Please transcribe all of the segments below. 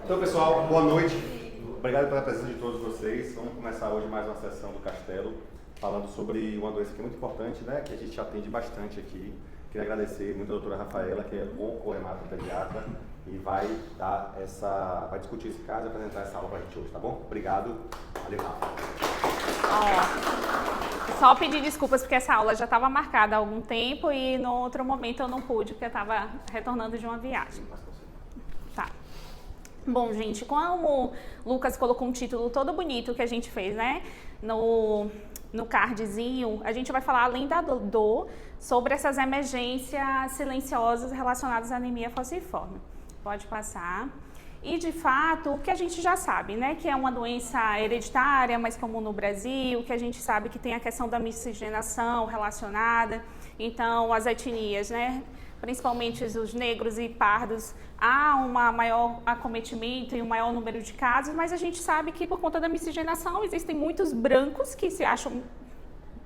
Então, pessoal, boa noite. Obrigado pela presença de todos vocês. Vamos começar hoje mais uma sessão do Castelo, falando sobre uma doença que é muito importante, né? Que a gente atende bastante aqui. Queria agradecer muito a doutora Rafaela, que é onco-hematopediatra, e vai discutir esse caso e apresentar essa aula para a gente hoje, tá bom? Obrigado. Valeu, Rafa. Só pedir desculpas porque essa aula já estava marcada há algum tempo e no outro momento eu não pude, porque eu estava retornando de uma viagem. Tá. Bom, gente, como o Lucas colocou um título todo bonito que a gente fez, né? No cardzinho, a gente vai falar, além da dor, sobre essas emergências silenciosas relacionadas à anemia falciforme. Pode passar. E, de fato, o que a gente já sabe, né? Que é uma doença hereditária, mais comum no Brasil, que a gente sabe que tem a questão da miscigenação relacionada. Então, as etnias, né? Principalmente os negros e pardos, há um maior acometimento e um maior número de casos, mas a gente sabe que por conta da miscigenação existem muitos brancos que se acham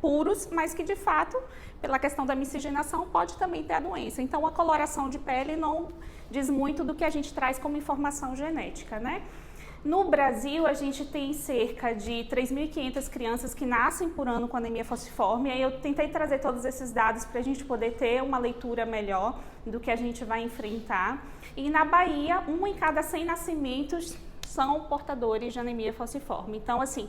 puros, mas que de fato, pela questão da miscigenação, pode também ter a doença. Então, a coloração de pele não diz muito do que a gente traz como informação genética, né? No Brasil, a gente tem cerca de 3.500 crianças que nascem por ano com anemia falciforme. Aí eu tentei trazer todos esses dados para a gente poder ter uma leitura melhor do que a gente vai enfrentar. E na Bahia, 1 em cada 100 nascimentos são portadores de anemia falciforme. Então, assim,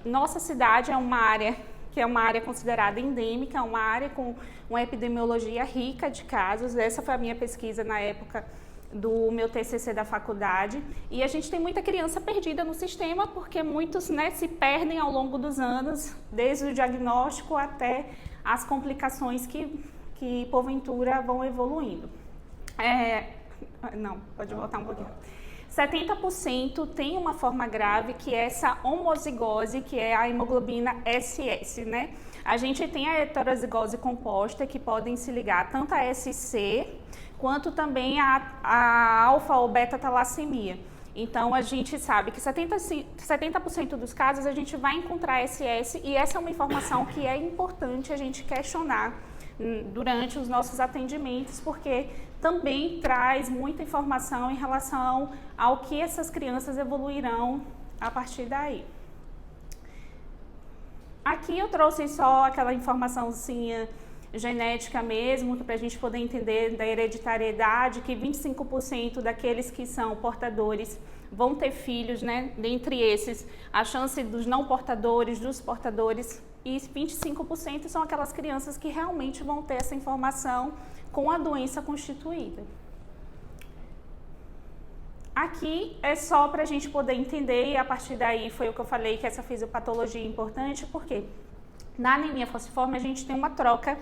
nossa cidade é uma área que é uma área considerada endêmica, uma área com uma epidemiologia rica de casos. Essa foi a minha pesquisa na época do meu TCC da faculdade, e a gente tem muita criança perdida no sistema, porque muitos, né, se perdem ao longo dos anos, desde o diagnóstico até as complicações que porventura vão evoluindo. Não, pode voltar um pouquinho. 70% tem uma forma grave, que é essa homozigose, que é a hemoglobina SS, né? A gente tem a heterozigose composta, que podem se ligar tanto a SC, quanto também a alfa ou beta talassemia. Então, a gente sabe que 70% dos casos a gente vai encontrar SS, e essa é uma informação que é importante a gente questionar durante os nossos atendimentos, porque também traz muita informação em relação ao que essas crianças evoluirão a partir daí. Aqui eu trouxe só aquela informaçãozinha genética mesmo, para a gente poder entender da hereditariedade, que 25% daqueles que são portadores vão ter filhos, né? Dentre esses, a chance dos não portadores, dos portadores, e 25% são aquelas crianças que realmente vão ter essa informação com a doença constituída. Aqui é só para a gente poder entender, e a partir daí foi o que eu falei, que essa fisiopatologia é importante, porque na anemia falciforme a gente tem uma troca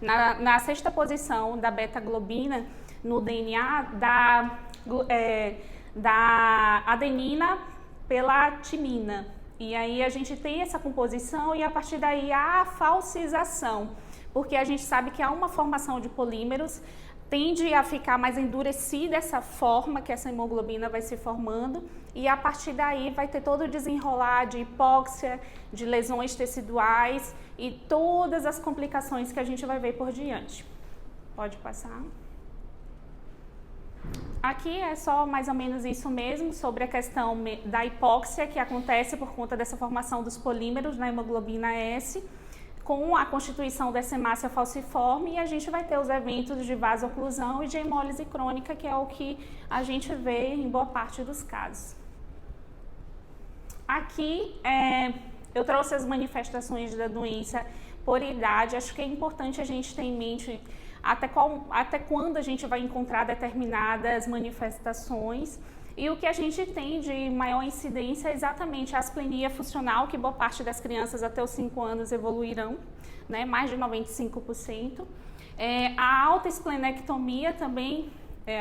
na sexta posição da beta-globina no DNA da adenina pela timina. E aí a gente tem essa composição e a partir daí há a falcização, porque a gente sabe que há uma formação de polímeros, tende a ficar mais endurecida essa forma que essa hemoglobina vai se formando, e a partir daí vai ter todo o desenrolar de hipóxia, de lesões teciduais e todas as complicações que a gente vai ver por diante. Pode passar. Aqui é só mais ou menos isso mesmo, sobre a questão da hipóxia que acontece por conta dessa formação dos polímeros na hemoglobina S, com a constituição dessa hemácia falciforme, e a gente vai ter os eventos de vasoclusão e de hemólise crônica, que é o que a gente vê em boa parte dos casos. Aqui eu trouxe as manifestações da doença por idade. Acho que é importante a gente ter em mente até quando a gente vai encontrar determinadas manifestações. E o que a gente tem de maior incidência é exatamente a asplenia funcional, que boa parte das crianças até os 5 anos evoluirão, né? Mais de 95%. A alta esplenectomia também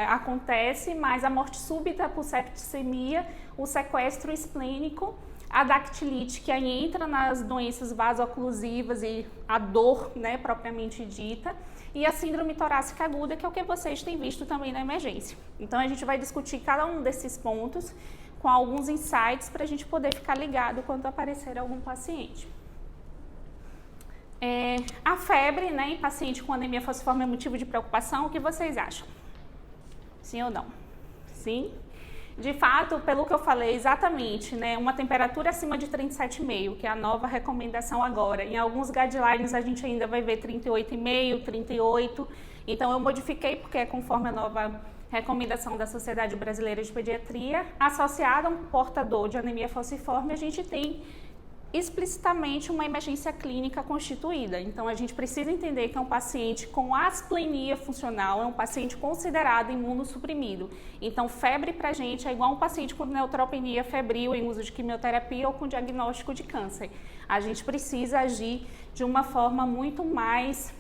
acontece, mas a morte súbita por septicemia, o sequestro esplênico, a dactilite, que aí entra nas doenças vaso-oclusivas e a dor, né, propriamente dita, e a síndrome torácica aguda, que é o que vocês têm visto também na emergência. Então, a gente vai discutir cada um desses pontos com alguns insights para a gente poder ficar ligado quando aparecer algum paciente. A febre, né, em paciente com anemia falciforme é motivo de preocupação. O que vocês acham? Sim ou não? Sim? De fato, pelo que eu falei exatamente, né, uma temperatura acima de 37,5, que é a nova recomendação agora. Em alguns guidelines a gente ainda vai ver 38,5, 38. Então eu modifiquei porque é conforme a nova recomendação da Sociedade Brasileira de Pediatria. Associada a um portador de anemia falciforme, a gente tem explicitamente uma emergência clínica constituída. Então, a gente precisa entender que é um paciente com asplenia funcional, é um paciente considerado imunossuprimido. Então, febre para a gente é igual um paciente com neutropenia febril em uso de quimioterapia ou com diagnóstico de câncer. A gente precisa agir de uma forma muito mais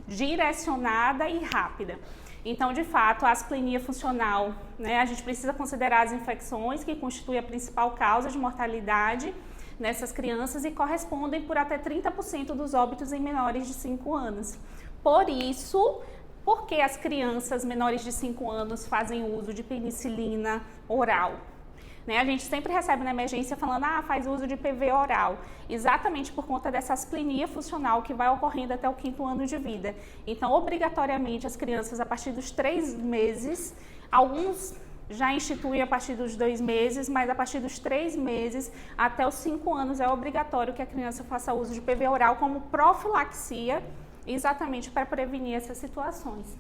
direcionada e rápida. Então, de fato, a asplenia funcional, né, a gente precisa considerar as infecções que constituem a principal causa de mortalidade nessas crianças e correspondem por até 30% dos óbitos em menores de 5 anos. Por isso, por que as crianças menores de 5 anos fazem uso de penicilina oral? Né, a gente sempre recebe na emergência falando, faz uso de PV oral, exatamente por conta dessa asplenia funcional que vai ocorrendo até o 5º ano de vida. Então, obrigatoriamente, as crianças, a partir dos 3 meses, alguns já instituem a partir dos 2 meses, mas a partir dos 3 meses até os 5 anos é obrigatório que a criança faça uso de PV oral como profilaxia, exatamente para prevenir essas situações.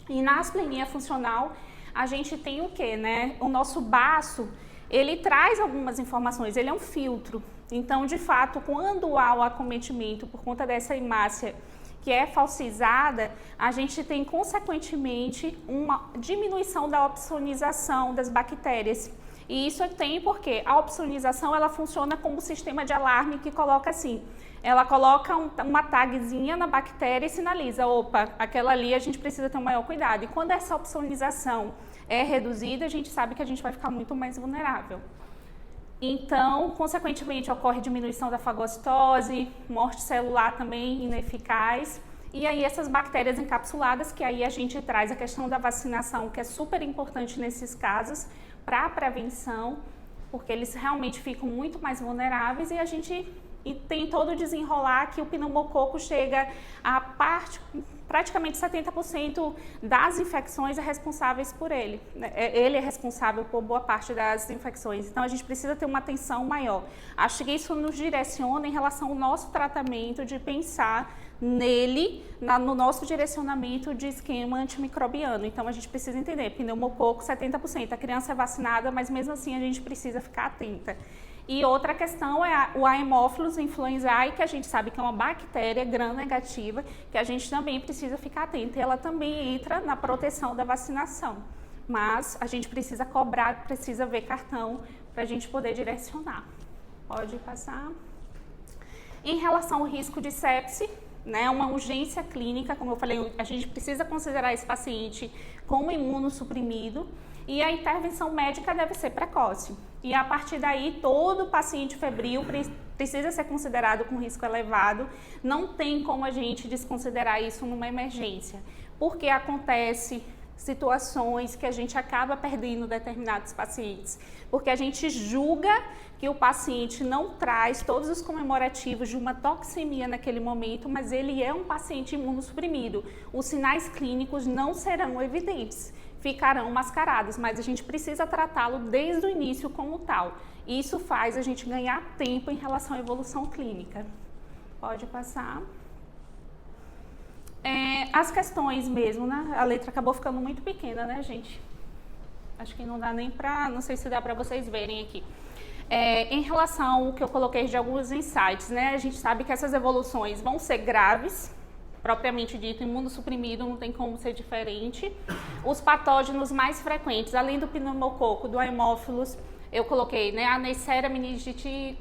E na asplenia funcional, a gente tem o quê, né? O nosso baço, ele traz algumas informações, ele é um filtro. Então, de fato, quando há o acometimento por conta dessa hemácia que é falcizada, a gente tem, consequentemente, uma diminuição da opsonização das bactérias. E isso tem porque a opsonização, ela funciona como um sistema de alarme que coloca assim, ela coloca uma tagzinha na bactéria e sinaliza, opa, aquela ali a gente precisa ter um maior cuidado. E quando essa opsonização é reduzida, a gente sabe que a gente vai ficar muito mais vulnerável. Então, consequentemente, ocorre diminuição da fagocitose, morte celular também ineficaz. E aí essas bactérias encapsuladas, que aí a gente traz a questão da vacinação, que é super importante nesses casos, para a prevenção, porque eles realmente ficam muito mais vulneráveis e a gente tem todo o desenrolar que o pneumococo chega a praticamente 70% das infecções é responsáveis por ele. Ele é responsável por boa parte das infecções. Então, a gente precisa ter uma atenção maior. Acho que isso nos direciona em relação ao nosso tratamento, de pensar nele, no nosso direcionamento de esquema antimicrobiano. Então, a gente precisa entender, pneumococo 70%. A criança é vacinada, mas mesmo assim a gente precisa ficar atenta. E outra questão é o Haemophilus influenzae, que a gente sabe que é uma bactéria gram-negativa, que a gente também precisa ficar atento. E ela também entra na proteção da vacinação. Mas a gente precisa cobrar, precisa ver cartão para a gente poder direcionar. Pode passar. Em relação ao risco de sepse, né, uma urgência clínica, como eu falei, a gente precisa considerar esse paciente como imunossuprimido e a intervenção médica deve ser precoce. E a partir daí, todo paciente febril precisa ser considerado com risco elevado. Não tem como a gente desconsiderar isso numa emergência, porque acontece situações que a gente acaba perdendo determinados pacientes, porque a gente julga que o paciente não traz todos os comemorativos de uma toxemia naquele momento, mas ele é um paciente imunossuprimido. Os sinais clínicos não serão evidentes, ficarão mascarados, mas a gente precisa tratá-lo desde o início como tal. Isso faz a gente ganhar tempo em relação à evolução clínica. Pode passar. As questões mesmo, né? A letra acabou ficando muito pequena, né, gente? Acho que não dá nem para, não sei se dá para vocês verem aqui. Em relação ao que eu coloquei de alguns insights, né? A gente sabe que essas evoluções vão ser graves, propriamente dito, imunossuprimido, não tem como ser diferente. Os patógenos mais frequentes, além do pneumococo, do Haemophilus, eu coloquei, né, a Neisseria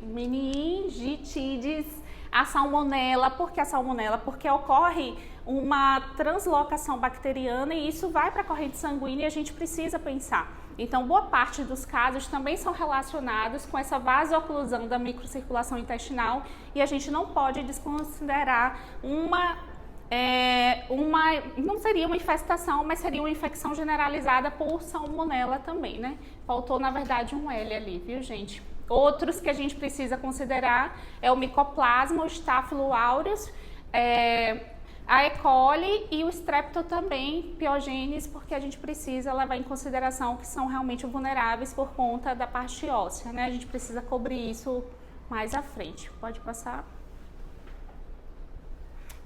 meningitidis, a salmonela. Por que a salmonela? Porque ocorre uma translocação bacteriana e isso vai para a corrente sanguínea e a gente precisa pensar. Então, boa parte dos casos também são relacionados com essa vasoclusão da microcirculação intestinal e a gente não pode desconsiderar não seria uma infestação, mas seria uma infecção generalizada por salmonela também, né? Faltou, na verdade, um L ali, viu, gente? Outros que a gente precisa considerar é o Mycoplasma, o Staphylo aureus, a E. coli e o Strepto também, Piogênes, porque a gente precisa levar em consideração que são realmente vulneráveis por conta da parte óssea, né? A gente precisa cobrir isso mais à frente. Pode passar.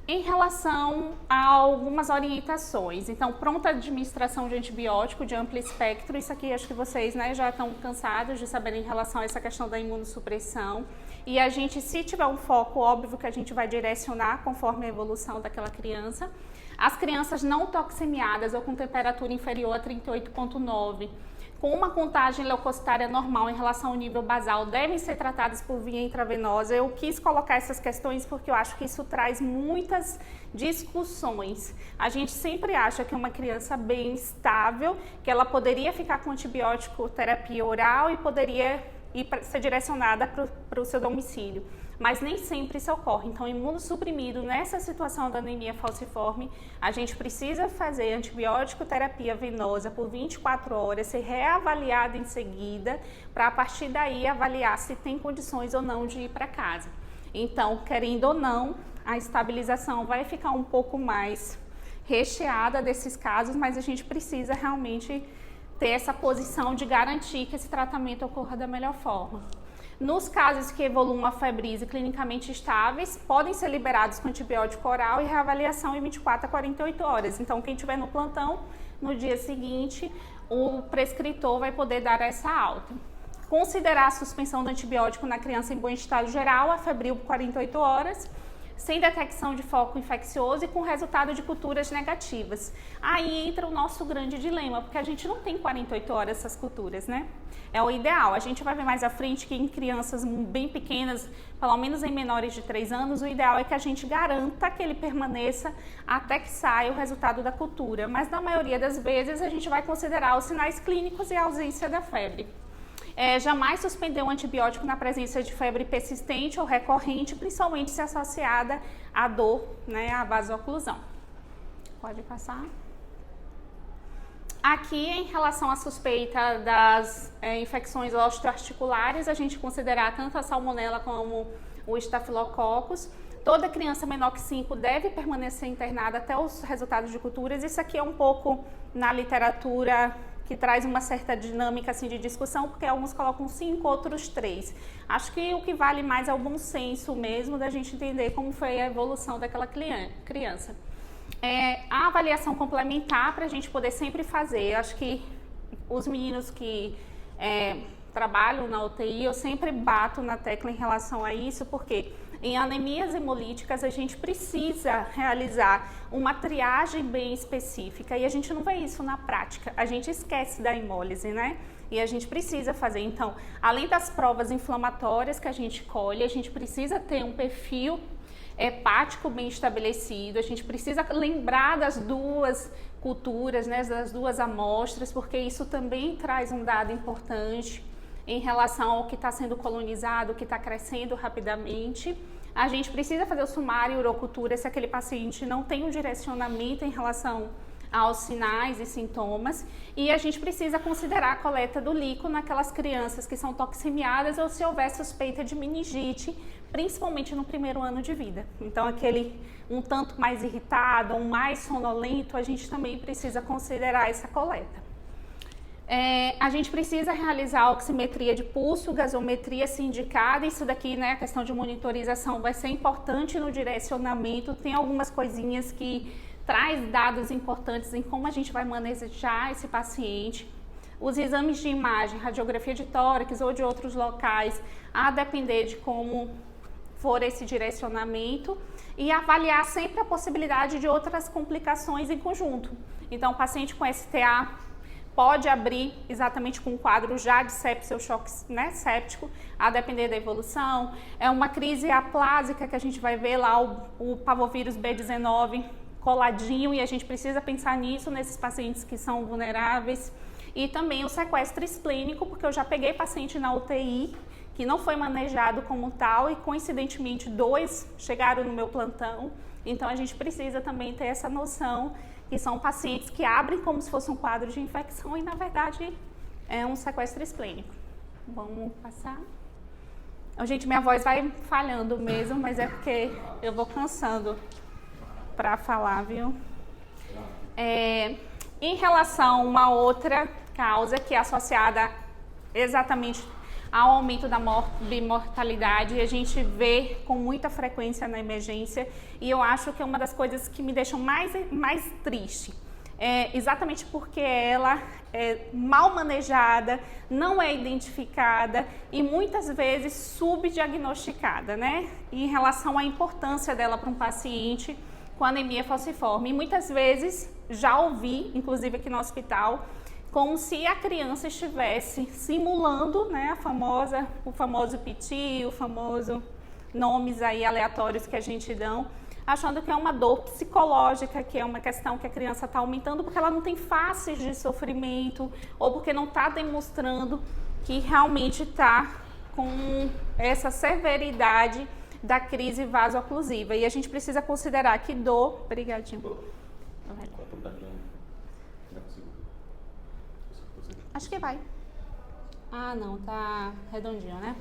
Em relação a algumas orientações, então, pronta administração de antibiótico de amplo espectro, isso aqui acho que vocês, né, já estão cansados de saber em relação a essa questão da imunossupressão. E a gente, se tiver um foco, óbvio que a gente vai direcionar conforme a evolução daquela criança. As crianças não toxemiadas ou com temperatura inferior a 38,9, com uma contagem leucocitária normal em relação ao nível basal, devem ser tratadas por via intravenosa. Eu quis colocar essas questões porque eu acho que isso traz muitas discussões. A gente sempre acha que uma criança bem estável, que ela poderia ficar com antibiótico terapia oral e poderia ser direcionada para o seu domicílio. Mas nem sempre isso ocorre. Então, imunossuprimido, nessa situação da anemia falciforme, a gente precisa fazer antibiótico terapia venosa por 24 horas, ser reavaliado em seguida, para a partir daí avaliar se tem condições ou não de ir para casa. Então, querendo ou não, a estabilização vai ficar um pouco mais recheada desses casos, mas a gente precisa realmente ter essa posição de garantir que esse tratamento ocorra da melhor forma. Nos casos que evoluam a febrise clinicamente estáveis, podem ser liberados com antibiótico oral e reavaliação em 24 a 48 horas. Então, quem estiver no plantão, no dia seguinte, o prescritor vai poder dar essa alta. Considerar a suspensão do antibiótico na criança em bom estado geral, a febril por 48 horas, sem detecção de foco infeccioso e com resultado de culturas negativas. Aí entra o nosso grande dilema, porque a gente não tem 48 horas essas culturas, né? É o ideal. A gente vai ver mais à frente que em crianças bem pequenas, pelo menos em menores de 3 anos, o ideal é que a gente garanta que ele permaneça até que saia o resultado da cultura. Mas na maioria das vezes a gente vai considerar os sinais clínicos e a ausência da febre. Jamais suspender um antibiótico na presença de febre persistente ou recorrente, principalmente se associada à dor, né, à vasoclusão. Pode passar. Aqui, em relação à suspeita das infecções osteoarticulares, a gente considerar tanto a salmonela como o estafilococcus. Toda criança menor que 5 deve permanecer internada até os resultados de culturas. Isso aqui é um pouco na literatura que traz uma certa dinâmica assim, de discussão, porque alguns colocam 5, outros 3. Acho que o que vale mais é o bom senso mesmo, da gente entender como foi a evolução daquela criança. A avaliação complementar para a gente poder sempre fazer. Acho que os meninos que trabalham na UTI, eu sempre bato na tecla em relação a isso, porque em anemias hemolíticas a gente precisa realizar uma triagem bem específica e a gente não vê isso na prática, a gente esquece da hemólise, né? E a gente precisa fazer. Então, além das provas inflamatórias que a gente colhe, a gente precisa ter um perfil hepático bem estabelecido, a gente precisa lembrar das duas culturas, né, das duas amostras, porque isso também traz um dado importante em relação ao que está sendo colonizado, o que está crescendo rapidamente. A gente precisa fazer o sumário e urocultura se aquele paciente não tem um direcionamento em relação aos sinais e sintomas, e a gente precisa considerar a coleta do líquido naquelas crianças que são toxemiadas ou se houver suspeita de meningite, principalmente no primeiro ano de vida. Então, aquele um tanto mais irritado, um mais sonolento, a gente também precisa considerar essa coleta. A gente precisa realizar oximetria de pulso, gasometria se indicada. Isso daqui, né, a questão de monitorização vai ser importante no direcionamento. Tem algumas coisinhas que traz dados importantes em como a gente vai manejar esse paciente. Os exames de imagem, radiografia de tórax ou de outros locais, a depender de como for esse direcionamento, e avaliar sempre a possibilidade de outras complicações em conjunto. Então, o paciente com STA pode abrir exatamente com um quadro já de sepsia ou choque, né, séptico, a depender da evolução. É uma crise aplásica que a gente vai ver lá o parvovírus B19 coladinho, e a gente precisa pensar nisso nesses pacientes que são vulneráveis. E também o sequestro esplênico, porque eu já peguei paciente na UTI que não foi manejado como tal e coincidentemente 2 chegaram no meu plantão. Então a gente precisa também ter essa noção que são pacientes que abrem como se fosse um quadro de infecção e na verdade é um sequestro esplênico. Vamos passar. Gente, minha voz vai falhando mesmo, mas é porque eu vou cansando. para falar, viu? Em relação a uma outra causa que é associada exatamente ao aumento da mortalidade, a gente vê com muita frequência na emergência, e eu acho que é uma das coisas que me deixam mais triste. Exatamente porque ela é mal manejada, não é identificada e muitas vezes subdiagnosticada, né? Em relação à importância dela para um paciente com anemia falciforme. E muitas vezes já ouvi, inclusive aqui no hospital, como se a criança estivesse simulando, né, o famoso piti, o famoso nomes aí aleatórios que a gente dá, achando que é uma dor psicológica, que é uma questão que a criança está aumentando porque ela não tem faces de sofrimento ou porque não está demonstrando que realmente está com essa severidade da crise vaso-oclusiva. E a gente precisa considerar que dor... Obrigadinho. Acho que vai. Ah, não, tá redondinho, né?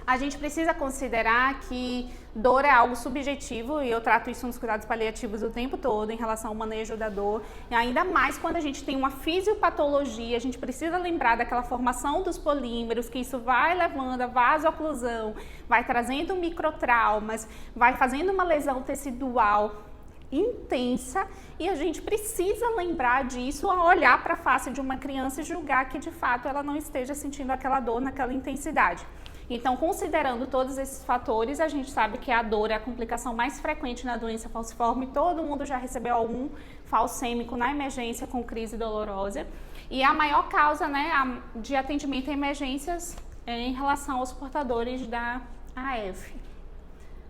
A gente precisa considerar que dor é algo subjetivo e eu trato isso nos cuidados paliativos o tempo todo em relação ao manejo da dor. E ainda mais quando a gente tem uma fisiopatologia, a gente precisa lembrar daquela formação dos polímeros, que isso vai levando a vasoclusão, vai trazendo microtraumas, vai fazendo uma lesão tecidual intensa, e a gente precisa lembrar disso ao olhar para a face de uma criança e julgar que de fato ela não esteja sentindo aquela dor naquela intensidade. Então, considerando todos esses fatores, a gente sabe que a dor é a complicação mais frequente na doença falciforme. Todo mundo já recebeu algum falcêmico na emergência com crise dolorosa. E a maior causa, né, de atendimento a emergências é em relação aos portadores da AF.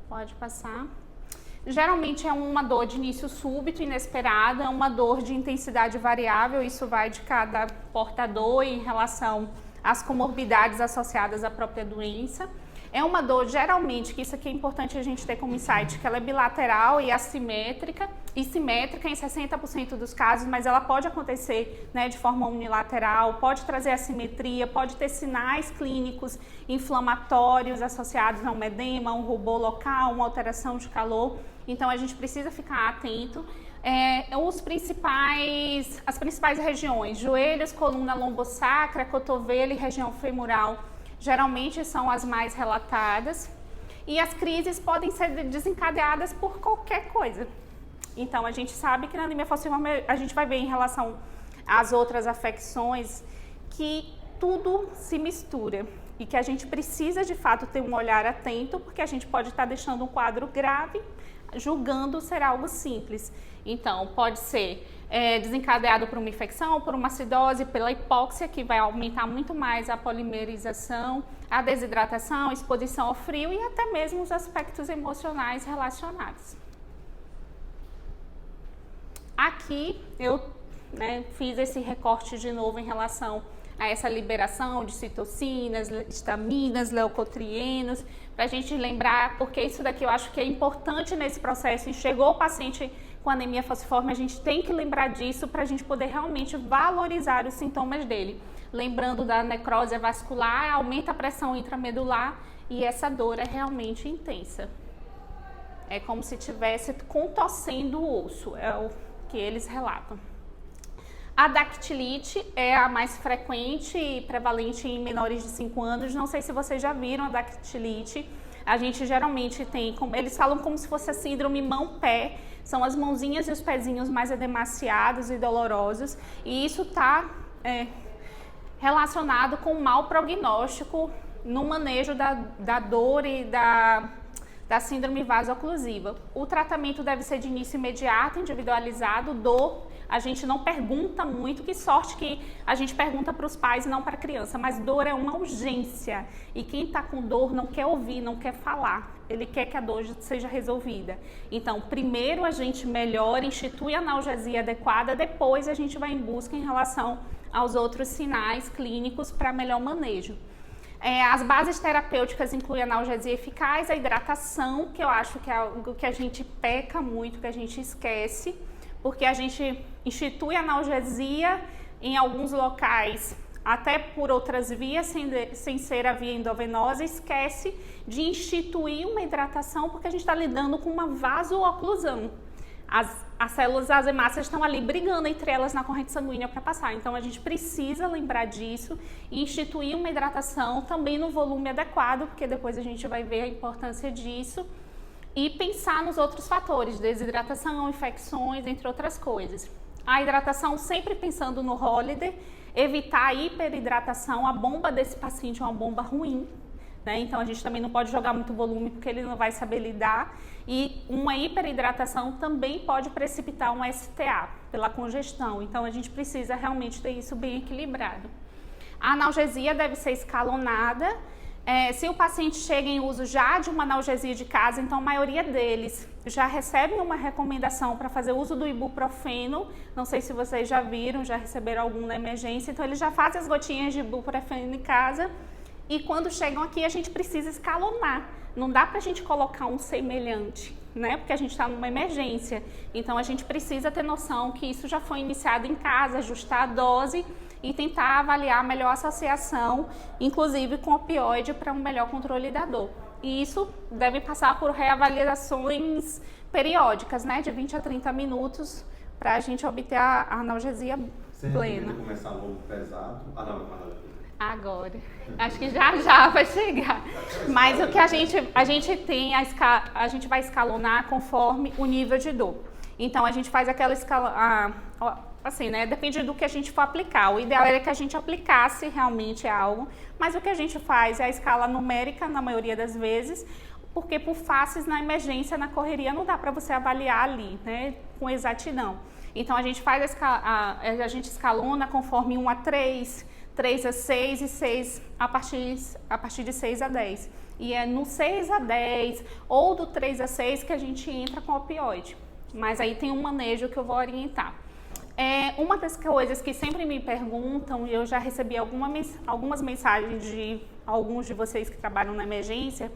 Pode passar. Geralmente é uma dor de início súbito, inesperada, uma dor de intensidade variável, isso vai de cada portador em relação às comorbidades associadas à própria doença. É uma dor, geralmente, que isso aqui é importante a gente ter como insight, que ela é bilateral e assimétrica, e simétrica em 60% dos casos, mas ela pode acontecer, né, de forma unilateral, pode trazer assimetria, pode ter sinais clínicos inflamatórios associados a um edema, um rubor local, uma alteração de calor. Então, a gente precisa ficar atento. As principais regiões, joelhos, coluna lombosacra, cotovelo e região femoral, geralmente são as mais relatadas. E as crises podem ser desencadeadas por qualquer coisa. Então, a gente sabe que na anemia falciforme a gente vai ver em relação às outras afecções que tudo se mistura e que a gente precisa, de fato, ter um olhar atento, porque a gente pode estar deixando um quadro grave, julgando ser algo simples. Então, pode ser desencadeado por uma infecção, por uma acidose, pela hipóxia, que vai aumentar muito mais a polimerização, a desidratação, a exposição ao frio e até mesmo os aspectos emocionais relacionados. Aqui eu fiz esse recorte de novo em relação a essa liberação de citocinas, histaminas, leucotrienos, para a gente lembrar, porque isso daqui eu acho que é importante nesse processo. E chegou o paciente com anemia falciforme, a gente tem que lembrar disso para a gente poder realmente valorizar os sintomas dele. Lembrando da necrose vascular, aumenta a pressão intramedular e essa dor é realmente intensa. É como se estivesse contorcendo o osso, é o que eles relatam. A dactilite é a mais frequente e prevalente em menores de 5 anos. Não sei se vocês já viram a dactilite. A gente geralmente tem, eles falam como se fosse a síndrome mão-pé. São as mãozinhas e os pezinhos mais edemaciados e dolorosos. E isso está relacionado com um mau prognóstico no manejo da dor e da síndrome vaso-oclusiva. O tratamento deve ser de início imediato, individualizado, dor. A gente não pergunta muito, que sorte que a gente pergunta para os pais e não para a criança, mas dor é uma urgência e quem está com dor não quer ouvir, não quer falar, ele quer que a dor seja resolvida. Então, primeiro a gente melhora, institui a analgesia adequada, depois a gente vai em busca em relação aos outros sinais clínicos para melhor manejo. As bases terapêuticas incluem a analgesia eficaz, a hidratação, que eu acho que é algo que a gente peca muito, que a gente esquece, porque a gente institui a analgesia em alguns locais, até por outras vias, sem ser a via endovenosa, esquece de instituir uma hidratação, porque a gente está lidando com uma vasooclusão. as células das hemácias estão ali brigando entre elas na corrente sanguínea para passar. Então, a gente precisa lembrar disso e instituir uma hidratação também no volume adequado, porque depois a gente vai ver a importância disso. E pensar nos outros fatores, desidratação, infecções, entre outras coisas. A hidratação sempre pensando no Holiday, evitar a hiperidratação. A bomba desse paciente é uma bomba ruim, né? Então a gente também não pode jogar muito volume porque ele não vai saber lidar. E uma hiperidratação também pode precipitar um STA pela congestão. Então a gente precisa realmente ter isso bem equilibrado. A analgesia deve ser escalonada. Se o paciente chega em uso já de uma analgesia de casa, então a maioria deles já recebem uma recomendação para fazer uso do ibuprofeno. Não sei se vocês já viram, já receberam algum na emergência. Então eles já fazem as gotinhas de ibuprofeno em casa e quando chegam aqui a gente precisa escalonar. Não dá para a gente colocar um semelhante, né? Porque a gente está numa emergência. Então a gente precisa ter noção que isso já foi iniciado em casa, ajustar a dose e tentar avaliar a melhor associação, inclusive com opioide, para um melhor controle da dor. E isso deve passar por reavaliações periódicas, né, de 20 a 30 minutos, para a gente obter a analgesia plena. Você começar logo pesado? Agora. Acho que já vai chegar. Mas o que a gente tem, a gente vai escalonar conforme o nível de dor. Então, a gente faz aquela escala... assim, né? Depende do que a gente for aplicar. O ideal é que a gente aplicasse realmente algo, mas o que a gente faz é a escala numérica, na maioria das vezes, porque por faces na emergência, na correria, não dá para você avaliar ali, né? Com exatidão. Então, a gente faz a gente escalona conforme 1 a 3, 3 a 6 e 6 a partir de 6 a 10. E é no 6 a 10 ou do 3 a 6 que a gente entra com opioide. Mas aí tem um manejo que eu vou orientar. Uma das coisas que sempre me perguntam, e eu já recebi algumas mensagens de alguns de vocês que trabalham na emergência,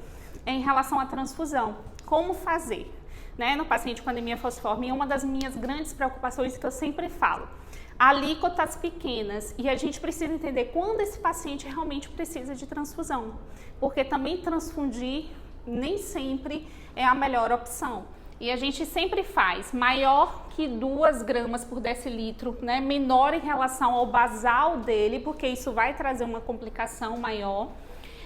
é em relação à transfusão. Como fazer? Né? No paciente com anemia falciforme, uma das minhas grandes preocupações que eu sempre falo, alíquotas pequenas, e a gente precisa entender quando esse paciente realmente precisa de transfusão, porque também transfundir nem sempre é a melhor opção. E a gente sempre faz maior que 2 gramas por decilitro, né? Menor em relação ao basal dele, porque isso vai trazer uma complicação maior.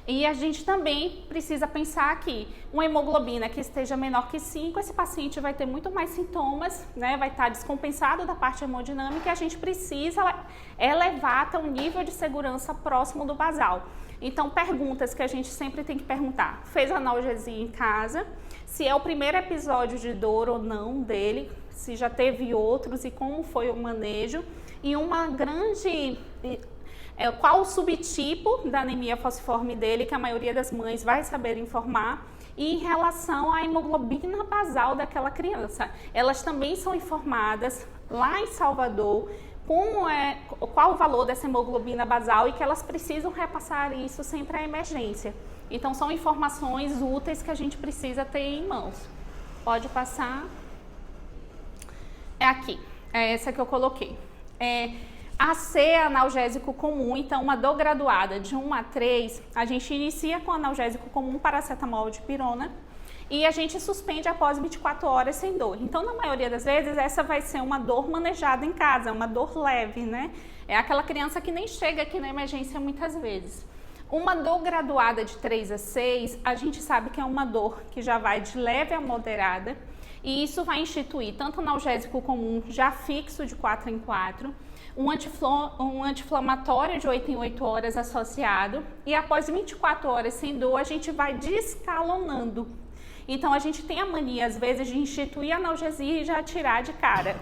E a gente também precisa pensar aqui, uma hemoglobina que esteja menor que 5, esse paciente vai ter muito mais sintomas, né? Vai estar descompensado da parte hemodinâmica e a gente precisa elevar até um nível de segurança próximo do basal. Então, perguntas que a gente sempre tem que perguntar. Fez analgesia em casa? Se é o primeiro episódio de dor ou não dele, se já teve outros e como foi o manejo. E uma grande... qual o subtipo da anemia falciforme dele, que a maioria das mães vai saber informar. E em relação à hemoglobina basal daquela criança, elas também são informadas lá em Salvador, qual o valor dessa hemoglobina basal e que elas precisam repassar isso sempre à emergência. Então, são informações úteis que a gente precisa ter em mãos. Pode passar. É aqui, é essa que eu coloquei. AC é analgésico comum, então uma dor graduada de 1 a 3, a gente inicia com analgésico comum, paracetamol, dipirona, e a gente suspende após 24 horas sem dor. Então, na maioria das vezes, essa vai ser uma dor manejada em casa, uma dor leve, né? É aquela criança que nem chega aqui na emergência muitas vezes. Uma dor graduada de 3 a 6, a gente sabe que é uma dor que já vai de leve a moderada, e isso vai instituir tanto analgésico comum já fixo de 4 em 4, um anti-inflamatório de 8 em 8 horas associado, e após 24 horas sem dor, a gente vai descalonando. Então, a gente tem a mania, às vezes, de instituir a analgesia e já tirar de cara,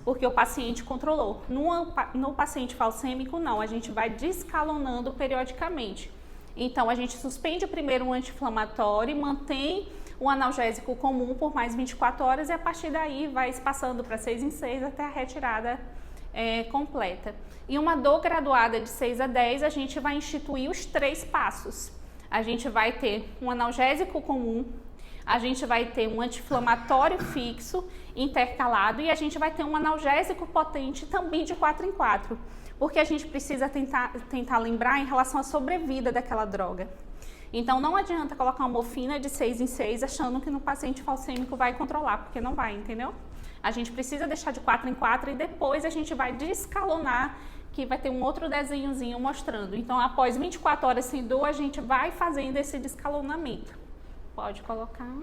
porque o paciente controlou. No paciente falcêmico, não, a gente vai descalonando periodicamente. Então, a gente suspende primeiro um anti-inflamatório, mantém o analgésico comum por mais 24 horas e a partir daí vai passando para 6 em 6 até a retirada completa. E uma dor graduada de 6 a 10, a gente vai instituir os 3 passos. A gente vai ter um analgésico comum, a gente vai ter um anti-inflamatório fixo intercalado e a gente vai ter um analgésico potente também de 4 em 4, porque a gente precisa tentar lembrar em relação à sobrevida daquela droga. Então, não adianta colocar uma morfina de 6 em 6 achando que no paciente falcêmico vai controlar, porque não vai, entendeu? a gente precisa deixar de 4 em 4 e depois a gente vai descalonar, que vai ter um outro desenhozinho mostrando. Então, após 24 horas sem dor, a gente vai fazendo esse descalonamento. Pode colocar.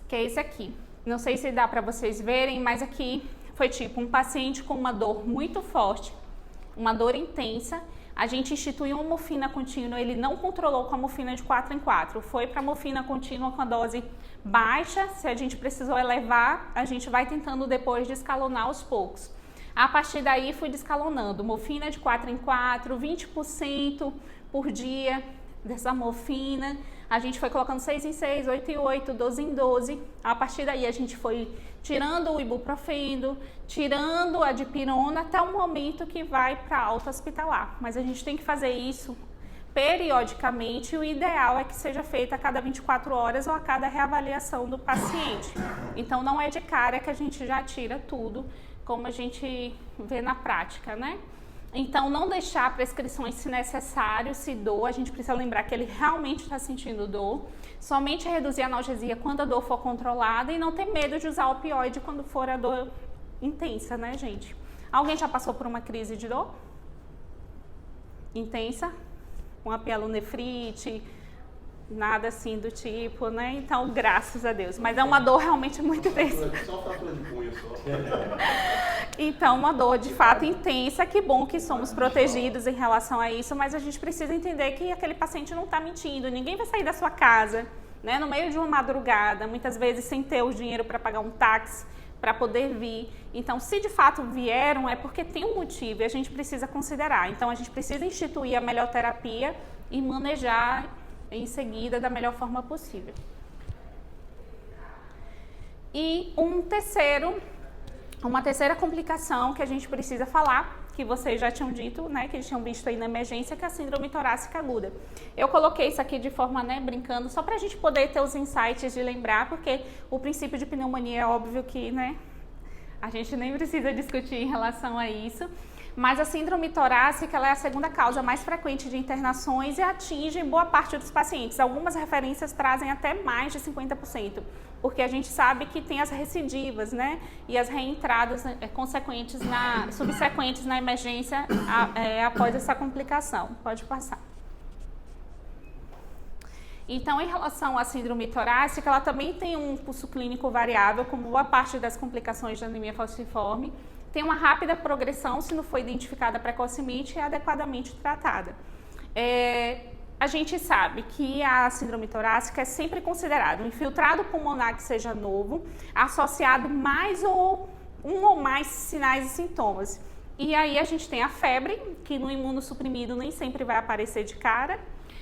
Que é esse aqui. Não sei se dá para vocês verem, mas aqui foi tipo um paciente com uma dor muito forte, uma dor intensa. A gente instituiu uma morfina contínua, ele não controlou com a morfina de 4 em 4, foi para a morfina contínua com a dose baixa. Se a gente precisou elevar, a gente vai tentando depois descalonar aos poucos. A partir daí fui descalonando, morfina de 4 em 4, 20% por dia dessa morfina. A gente foi colocando 6 em 6, 8 em 8, 12 em 12. A partir daí a gente foi tirando o ibuprofeno, tirando a dipirona até o momento que vai para alta hospitalar. Mas a gente tem que fazer isso periodicamente. O ideal é que seja feito a cada 24 horas ou a cada reavaliação do paciente. Então não é de cara que a gente já tira tudo, como a gente vê na prática, né? Então, não deixar prescrições se necessário, se dor, a gente precisa lembrar que ele realmente está sentindo dor, somente reduzir a analgesia quando a dor for controlada e não ter medo de usar opioide quando for a dor intensa, né, gente? Alguém já passou por uma crise de dor? Intensa? Uma pielonefrite? Nada assim do tipo, né? Então, graças a Deus. Mas é uma dor realmente muito intensa. Só fratura de punho, só. Então, uma dor de fato intensa. Que bom que somos protegidos em relação a isso, mas a gente precisa entender que aquele paciente não está mentindo. Ninguém vai sair da sua casa, né, no meio de uma madrugada, muitas vezes sem ter o dinheiro para pagar um táxi, para poder vir. Então, se de fato vieram, é porque tem um motivo e a gente precisa considerar. Então, a gente precisa instituir a melhor terapia e manejar em seguida da melhor forma possível. E uma terceira complicação que a gente precisa falar, que vocês já tinham dito, né, que eles tinham visto aí na emergência, que é a síndrome torácica aguda. Eu coloquei isso aqui de forma, né, brincando, só para a gente poder ter os insights de lembrar, porque o princípio de pneumonia é óbvio que, né, a gente nem precisa discutir em relação a isso. Mas a síndrome torácica ela é a segunda causa mais frequente de internações e atinge boa parte dos pacientes. Algumas referências trazem até mais de 50%, porque a gente sabe que tem as recidivas, né? E as reentradas subsequentes na emergência após essa complicação. Pode passar. Então, em relação à síndrome torácica, ela também tem um curso clínico variável, como boa parte das complicações da anemia falciforme. Tem uma rápida progressão se não for identificada precocemente e adequadamente tratada. A gente sabe que a síndrome torácica é sempre considerada um infiltrado pulmonar que seja novo, associado mais ou um ou mais sinais e sintomas. E aí a gente tem a febre, que no imunossuprimido nem sempre vai aparecer de cara.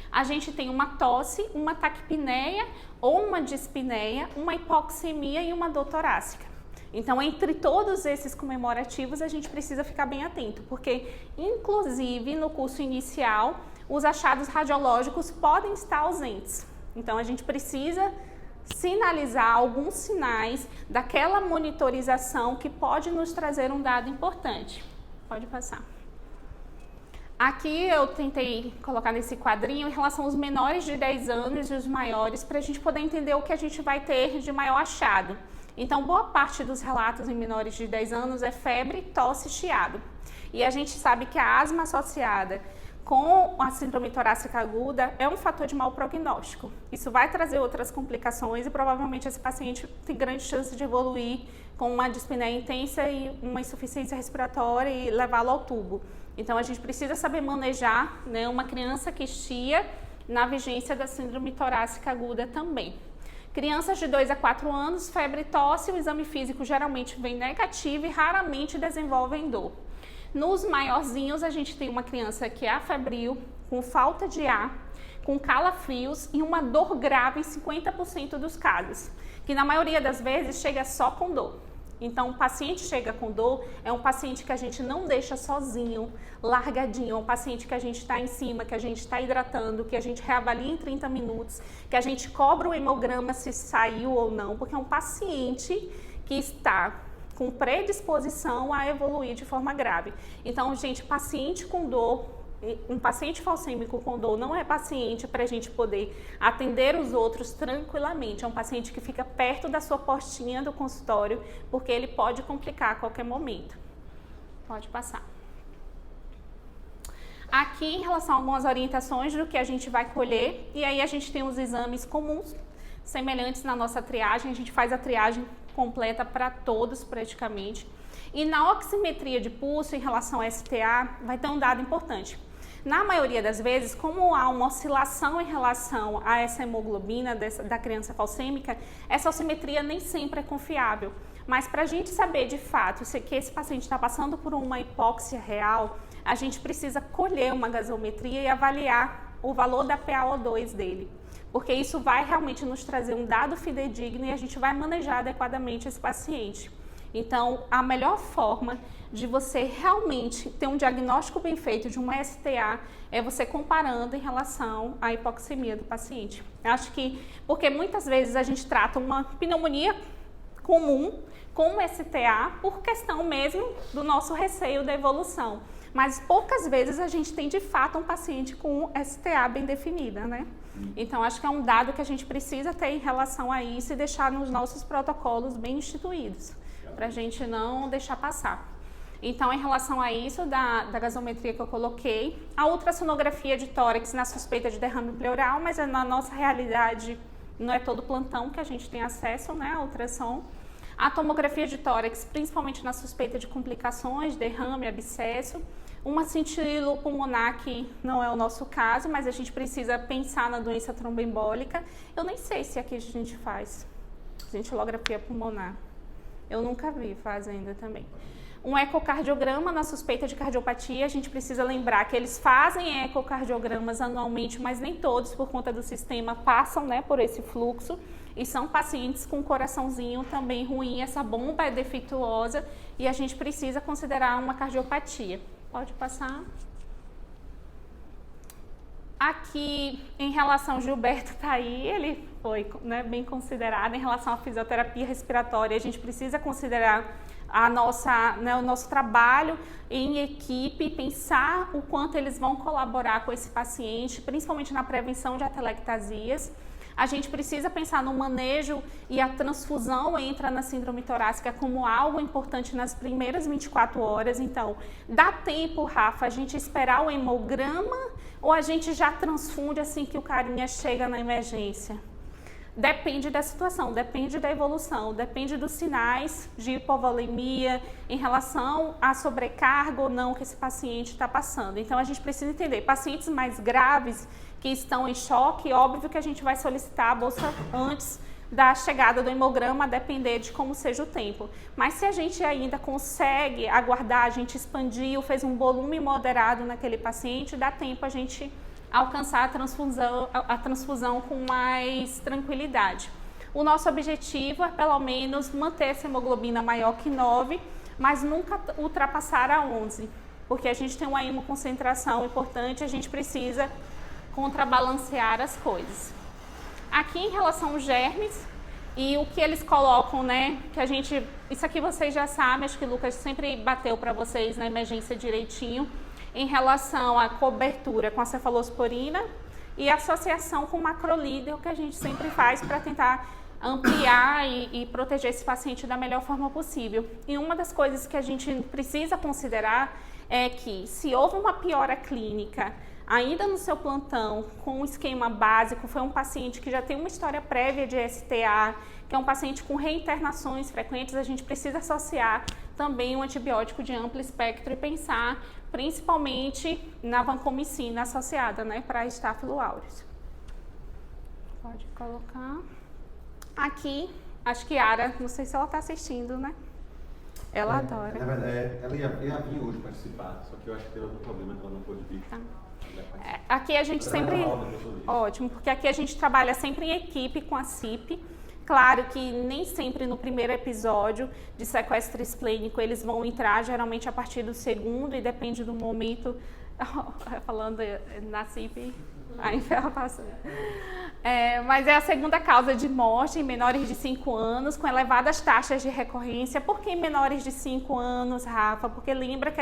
A gente tem uma tosse, uma taquipneia ou uma dispneia, uma hipoxemia e uma dor torácica. Então, entre todos esses comemorativos, a gente precisa ficar bem atento, porque, inclusive, no curso inicial, os achados radiológicos podem estar ausentes. Então, a gente precisa sinalizar alguns sinais daquela monitorização que pode nos trazer um dado importante. Pode passar. Aqui eu tentei colocar nesse quadrinho em relação aos menores de 10 anos e os maiores, para a gente poder entender o que a gente vai ter de maior achado. Então, boa parte dos relatos em menores de 10 anos é febre, tosse e chiado. E a gente sabe que a asma associada com a síndrome torácica aguda é um fator de mau prognóstico. Isso vai trazer outras complicações e provavelmente esse paciente tem grande chance de evoluir com uma dispneia intensa e uma insuficiência respiratória e levá-lo ao tubo. Então, a gente precisa saber manejar, né, uma criança que chia na vigência da síndrome torácica aguda também. Crianças de 2 a 4 anos, febre e tosse, o exame físico geralmente vem negativo e raramente desenvolvem dor. Nos maiorzinhos, a gente tem uma criança que é afebril, com falta de ar, com calafrios e uma dor grave em 50% dos casos, que na maioria das vezes chega só com dor. Então, o paciente chega com dor, é um paciente que a gente não deixa sozinho, largadinho, é um paciente que a gente está em cima, que a gente está hidratando, que a gente reavalia em 30 minutos, que a gente cobra o hemograma se saiu ou não, porque é um paciente que está com predisposição a evoluir de forma grave. Então, gente, paciente com dor, Um paciente falcêmico com dor não é paciente para a gente poder atender os outros tranquilamente. É um paciente que fica perto da sua portinha do consultório, porque ele pode complicar a qualquer momento. Pode passar. Aqui, em relação a algumas orientações do que a gente vai colher, e aí a gente tem os exames comuns, semelhantes na nossa triagem, a gente faz a triagem completa para todos praticamente. E na oximetria de pulso, em relação ao STA, vai ter um dado importante. Na maioria das vezes, como há uma oscilação em relação a essa hemoglobina da criança falcêmica, essa oximetria nem sempre é confiável. Mas para a gente saber de fato se que esse paciente está passando por uma hipóxia real, a gente precisa colher uma gasometria e avaliar o valor da PaO2 dele. Porque isso vai realmente nos trazer um dado fidedigno e a gente vai manejar adequadamente esse paciente. Então, a melhor forma de você realmente ter um diagnóstico bem feito de uma STA é você comparando em relação à hipoxemia do paciente. Eu acho que, porque muitas vezes a gente trata uma pneumonia comum com STA por questão mesmo do nosso receio da evolução. Mas poucas vezes a gente tem de fato um paciente com STA bem definida, né? Então, acho que é um dado que a gente precisa ter em relação a isso e deixar nos nossos protocolos bem instituídos, para a gente não deixar passar. Então, em relação a isso, da gasometria que eu coloquei, a ultrassonografia de tórax na suspeita de derrame pleural, mas na nossa realidade não é todo plantão que a gente tem acesso, né, a ultrassom. A tomografia de tórax, principalmente na suspeita de complicações, derrame, abscesso. Uma cintilo pulmonar, que não é o nosso caso, mas a gente precisa pensar na doença tromboembólica. Eu nem sei se aqui a gente faz cintilografia pulmonar. Eu nunca vi fazendo também. Um ecocardiograma na suspeita de cardiopatia, a gente precisa lembrar que eles fazem ecocardiogramas anualmente, mas nem todos, por conta do sistema, passam, né, por esse fluxo. E são pacientes com coraçãozinho também ruim, essa bomba é defeituosa e a gente precisa considerar uma cardiopatia. Pode passar. Aqui, em relação ao Gilberto tá aí, ele foi, né, bem considerado. Em relação à fisioterapia respiratória, a gente precisa considerar o nosso trabalho em equipe, pensar o quanto eles vão colaborar com esse paciente, principalmente na prevenção de atelectasias. A gente precisa pensar no manejo e a transfusão entra na síndrome torácica como algo importante nas primeiras 24 horas. Então, dá tempo, Rafa, a gente esperar o hemograma ou a gente já transfunde assim que o carinha chega na emergência? Depende da situação, depende da evolução, depende dos sinais de hipovolemia em relação à sobrecarga ou não que esse paciente está passando. Então, a gente precisa entender, pacientes mais graves que estão em choque, óbvio que a gente vai solicitar a bolsa antes da chegada do hemograma, a depender de como seja o tempo. Mas se a gente ainda consegue aguardar, a gente expandiu, fez um volume moderado naquele paciente, dá tempo a gente alcançar a transfusão com mais tranquilidade. O nosso objetivo é pelo menos manter essa hemoglobina maior que 9, mas nunca ultrapassar a 11, porque a gente tem uma hemoconcentração importante, a gente precisa contrabalancear as coisas. Aqui em relação aos germes e o que eles colocam, né, que a gente, isso aqui vocês já sabem, acho que o Lucas sempre bateu para vocês na emergência direitinho, em relação à cobertura com a cefalosporina e associação com macrolíder, o que a gente sempre faz para tentar ampliar e proteger esse paciente da melhor forma possível. E uma das coisas que a gente precisa considerar é que se houve uma piora clínica ainda no seu plantão, com um esquema básico, foi um paciente que já tem uma história prévia de STA, que é um paciente com reinternações frequentes, a gente precisa associar também um antibiótico de amplo espectro e pensar principalmente na vancomicina associada, né, para Staphylo aureus. Pode colocar. Aqui, acho que Ara, não sei se ela está assistindo, né? Ela adora. Na verdade, ela ia vir hoje participar, só que eu acho que teve algum problema que ela não pôde vir. Tá. Aqui a gente sempre... Ótimo, porque aqui a gente trabalha sempre em equipe com a CIP. Claro que nem sempre no primeiro episódio de sequestro esplênico eles vão entrar, geralmente a partir do segundo, e depende do momento. Falando na CIP, aí ela passa. Mas é a segunda causa de morte em menores de 5 anos, com elevadas taxas de recorrência. Por que em menores de 5 anos, Rafa? Porque lembra que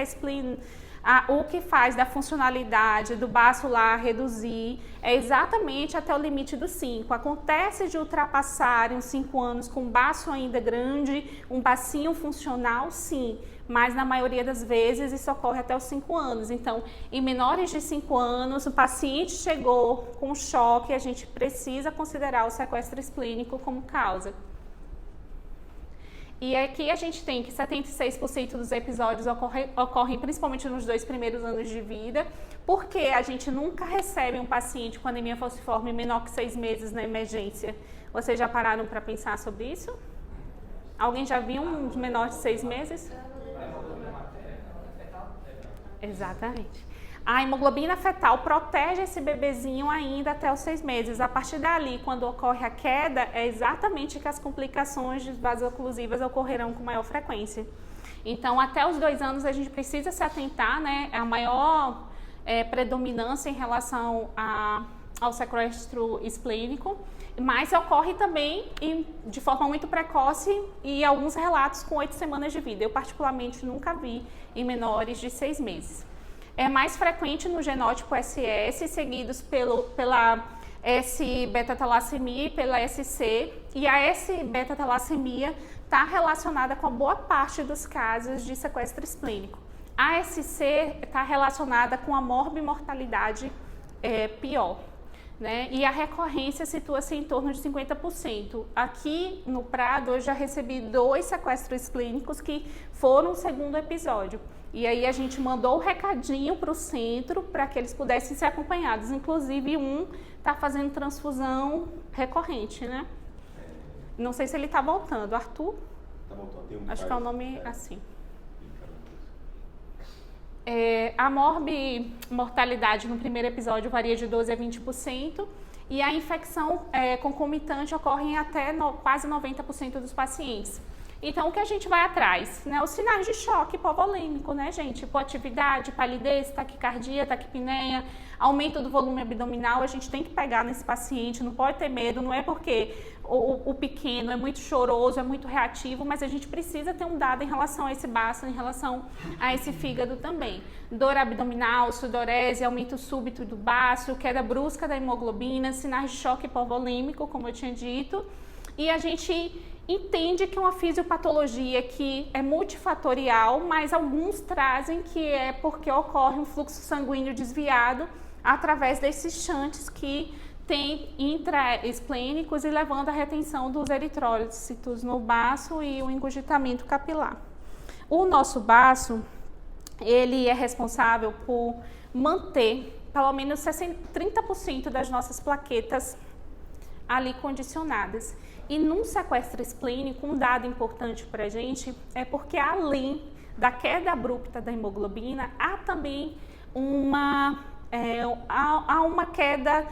O que faz da funcionalidade do baço lá reduzir é exatamente até o limite dos 5. Acontece de ultrapassarem os 5 anos com um baço ainda grande, um bacinho funcional, sim, mas na maioria das vezes isso ocorre até os 5 anos. Então, em menores de 5 anos, o paciente chegou com choque, a gente precisa considerar o sequestro esplênico como causa. E aqui a gente tem que 76% dos episódios ocorrem principalmente nos 2 primeiros anos de vida, porque a gente nunca recebe um paciente com anemia falciforme menor que 6 meses na emergência. Vocês já pararam para pensar sobre isso? Alguém já viu um menor de 6 meses? Exatamente. A hemoglobina fetal protege esse bebezinho ainda até os 6 meses. A partir dali, quando ocorre a queda, é exatamente que as complicações vasoclusivas ocorrerão com maior frequência. Então, até os 2 anos, a gente precisa se atentar, né? A maior predominância em relação ao sequestro esplênico, mas ocorre também de forma muito precoce e alguns relatos com 8 semanas de vida. Eu, particularmente, nunca vi em menores de 6 meses. É mais frequente no genótipo SS, seguidos pela S-beta-talassemia e pela SC. E a S-beta-talassemia está relacionada com a boa parte dos casos de sequestro esplênico. A SC está relacionada com a morbimortalidade pior, né? E a recorrência situa-se em torno de 50%. Aqui no Prado eu já recebi 2 sequestros esplênicos que foram o segundo episódio. E aí a gente mandou o recadinho para o centro para que eles pudessem ser acompanhados. Inclusive um está fazendo transfusão recorrente, né? Não sei se ele está voltando. Arthur? Tá voltando. Acho que é o nome assim. A morbimortalidade no primeiro episódio varia de 12% a 20%. E a infecção concomitante ocorre em até quase 90% dos pacientes. Então, o que a gente vai atrás? Né? Os sinais de choque hipovolêmico, né, gente? Hipoatividade, palidez, taquicardia, taquipneia, aumento do volume abdominal, a gente tem que pegar nesse paciente, não pode ter medo, não é porque o pequeno é muito choroso, é muito reativo, mas a gente precisa ter um dado em relação a esse baço, em relação a esse fígado também. Dor abdominal, sudorese, aumento súbito do baço, queda brusca da hemoglobina, sinais de choque hipovolêmico, como eu tinha dito, e a gente entende que é uma fisiopatologia que é multifatorial, mas alguns trazem que é porque ocorre um fluxo sanguíneo desviado através desses shunts que tem intraesplênicos e levando à retenção dos eritrócitos no baço e o engurgitamento capilar. O nosso baço, ele é responsável por manter pelo menos 30% das nossas plaquetas ali condicionadas. E num sequestro esplênico, um dado importante para a gente é porque além da queda abrupta da hemoglobina, há também uma queda,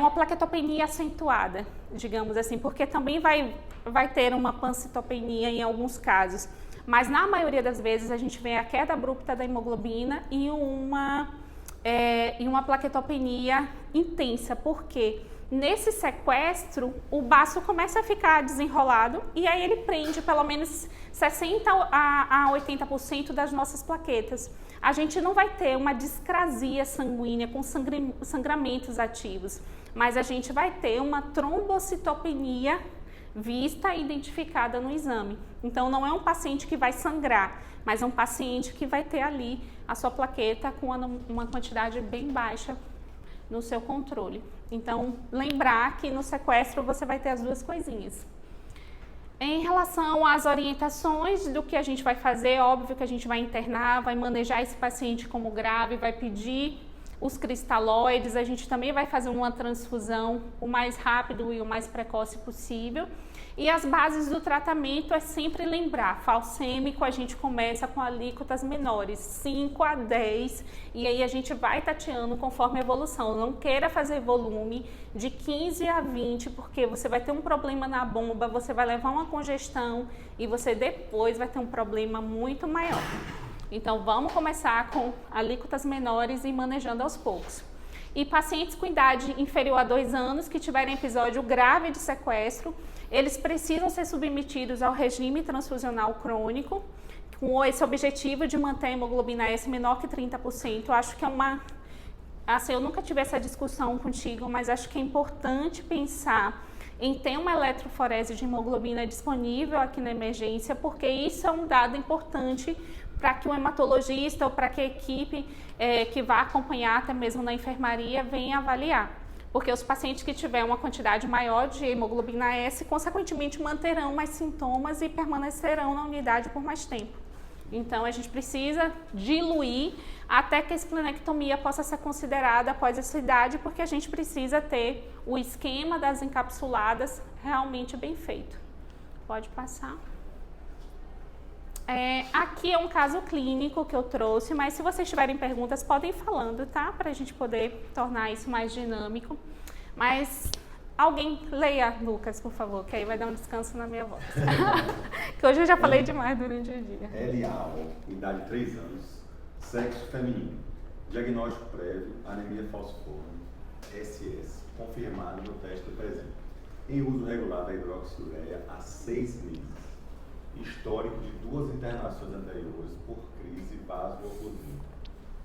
uma plaquetopenia acentuada, digamos assim, porque também vai ter uma pancitopenia em alguns casos. Mas na maioria das vezes a gente vê a queda abrupta da hemoglobina e uma plaquetopenia intensa, porque nesse sequestro, o baço começa a ficar desenrolado e aí ele prende pelo menos 60% a 80% das nossas plaquetas. A gente não vai ter uma discrasia sanguínea com sangramentos ativos, mas a gente vai ter uma trombocitopenia vista e identificada no exame. Então, não é um paciente que vai sangrar, mas é um paciente que vai ter ali a sua plaqueta com uma quantidade bem baixa no seu controle. Então, lembrar que no sequestro você vai ter as duas coisinhas. Em relação às orientações do que a gente vai fazer, óbvio que a gente vai internar, vai manejar esse paciente como grave, vai pedir os cristalóides, a gente também vai fazer uma transfusão o mais rápido e o mais precoce possível. E as bases do tratamento é sempre lembrar, falcêmico a gente começa com alíquotas menores, 5 a 10, e aí a gente vai tateando conforme a evolução. Não queira fazer volume de 15 a 20, porque você vai ter um problema na bomba, você vai levar uma congestão e você depois vai ter um problema muito maior. Então vamos começar com alíquotas menores e manejando aos poucos. E pacientes com idade inferior a 2 anos que tiverem episódio grave de sequestro, eles precisam ser submetidos ao regime transfusional crônico, com esse objetivo de manter a hemoglobina S menor que 30%. Eu acho que é uma... Assim, eu nunca tive essa discussão contigo, mas acho que é importante pensar em ter uma eletroforese de hemoglobina disponível aqui na emergência, porque isso é um dado importante para que o hematologista ou para que a equipe que vai acompanhar até mesmo na enfermaria venha avaliar. Porque os pacientes que tiverem uma quantidade maior de hemoglobina S, consequentemente manterão mais sintomas e permanecerão na unidade por mais tempo. Então, a gente precisa diluir até que a esplenectomia possa ser considerada após essa idade, porque a gente precisa ter o esquema das encapsuladas realmente bem feito. Pode passar. Aqui é um caso clínico que eu trouxe, mas se vocês tiverem perguntas, podem ir falando, tá? Para a gente poder tornar isso mais dinâmico. Mas alguém leia, Lucas, por favor, que aí vai dar um descanso na minha voz. Que hoje eu já falei demais durante o dia. LAO, idade 3 anos, sexo feminino, diagnóstico prévio, anemia falciforme, SS, confirmado no teste do presente. Em uso regular da hidroxiureia há 6 meses. Histórico de 2 internações anteriores por crise vaso-oclusiva.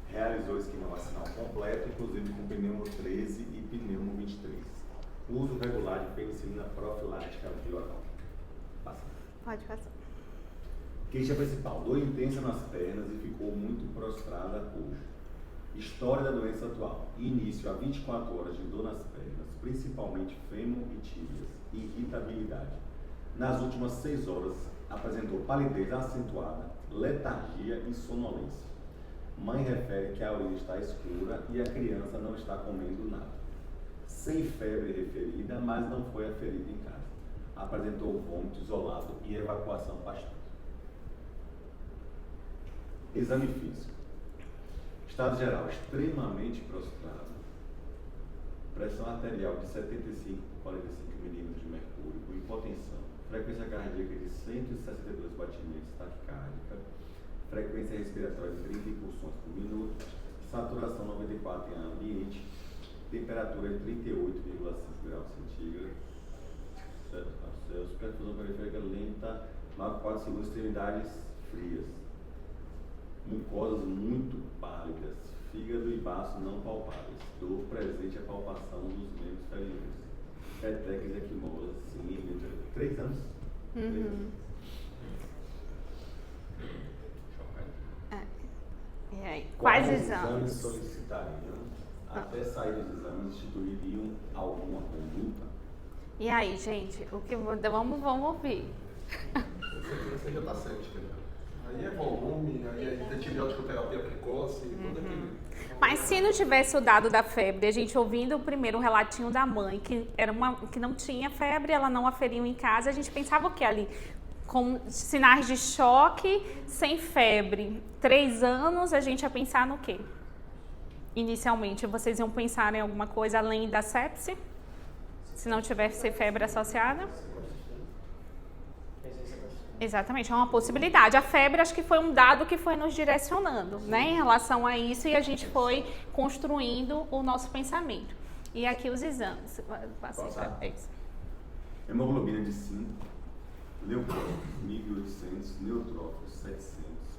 Realizou esquema vacinal completo, inclusive com pneumo 13 e pneumo 23. Uso regular de penicilina profilática bioral. Passa. Pode passar. Queixa principal: dor intensa nas pernas e ficou muito prostrada hoje. História da doença atual: início a 24 horas de dor nas pernas, principalmente fêmur e tíbias, e irritabilidade. Nas últimas 6 horas, apresentou palidez acentuada, letargia e sonolência. Mãe refere que a urina está escura e a criança não está comendo nada. Sem febre referida, mas não foi aferida em casa. Apresentou vômito isolado e evacuação pastosa. Exame físico. Estado geral extremamente prostrado. Pressão arterial de 75 por 45 milímetros de mercúrio, com hipotensão. Frequência cardíaca de 162 batimentos, taquicárdica. Frequência respiratória de 30 impulsões por minuto. Saturação 94 em ambiente. Temperatura de 38,5 graus centígrados. Perfusão periférica lenta, 4 segundos, extremidades frias. Mucosas muito pálidas. Fígado e baço não palpáveis. Dor presente a palpação dos membros inferiores. Peteques equimosas, sim, 3 anos. Uhum. E aí? Quais exames solicitariam, até sair dos exames, instituiriam alguma conduta? E aí, gente? O que vamos ouvir? Você já está séptica. Aí é volume, aí é antibiótico terapia precoce, tudo aquilo. Mas se não tivesse o dado da febre, a gente ouvindo o primeiro relatinho da mãe, que não tinha febre, ela não aferiu em casa, a gente pensava o que ali? Com sinais de choque, sem febre, 3 anos, a gente ia pensar no quê? Inicialmente, vocês iam pensar em alguma coisa além da sepse? Se não tivesse febre associada? Exatamente, é uma possibilidade. A febre, acho que foi um dado que foi nos direcionando, né, em relação a isso, e a gente foi construindo o nosso pensamento. E aqui os exames. Hemoglobina de 5, leucócitos 1.800, neutrófilos 700,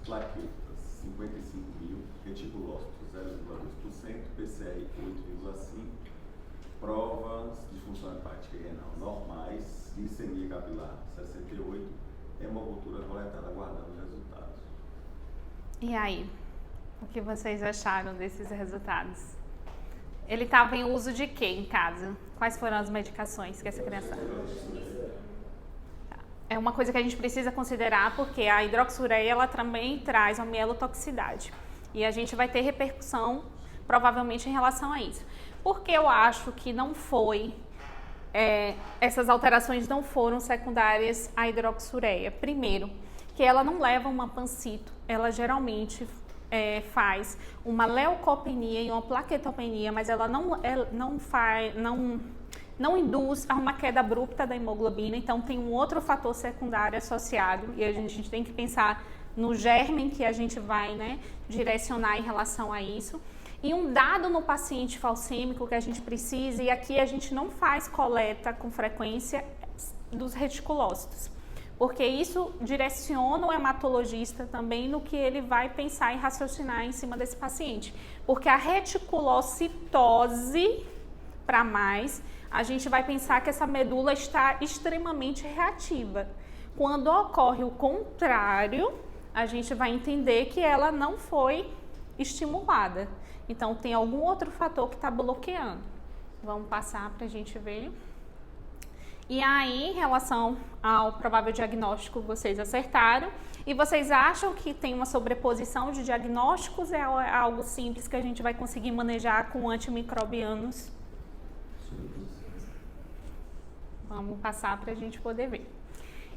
plaquetas 55.000, reticulócitos 0,2%, PCR 8,5%, provas de função hepática e renal normais, glicemia capilar 68%, hemocultura coletada, aguardando os resultados. E aí, o que vocês acharam desses resultados? Ele estava em uso de quê em casa? Quais foram as medicações que essa criança... É uma coisa que a gente precisa considerar, porque a hidroxiureia, ela também traz uma mielotoxicidade. E a gente vai ter repercussão, provavelmente, em relação a isso. Porque eu acho que não foi... essas alterações não foram secundárias à hidroxiureia. Primeiro, que ela não leva uma pancito, ela geralmente faz uma leucopenia e uma plaquetopenia, mas ela não induz a uma queda abrupta da hemoglobina, então tem um outro fator secundário associado e a gente tem que pensar no germe que a gente vai, né, direcionar em relação a isso. E um dado no paciente falcêmico que a gente precisa, e aqui a gente não faz coleta com frequência dos reticulócitos, porque isso direciona o hematologista também no que ele vai pensar e raciocinar em cima desse paciente. Porque a reticulocitose, para mais, a gente vai pensar que essa medula está extremamente reativa. Quando ocorre o contrário, a gente vai entender que ela não foi estimulada. Então, tem algum outro fator que está bloqueando. Vamos passar para a gente ver. E aí, em relação ao provável diagnóstico, vocês acertaram. E vocês acham que tem uma sobreposição de diagnósticos? É algo simples que a gente vai conseguir manejar com antimicrobianos? Vamos passar para a gente poder ver.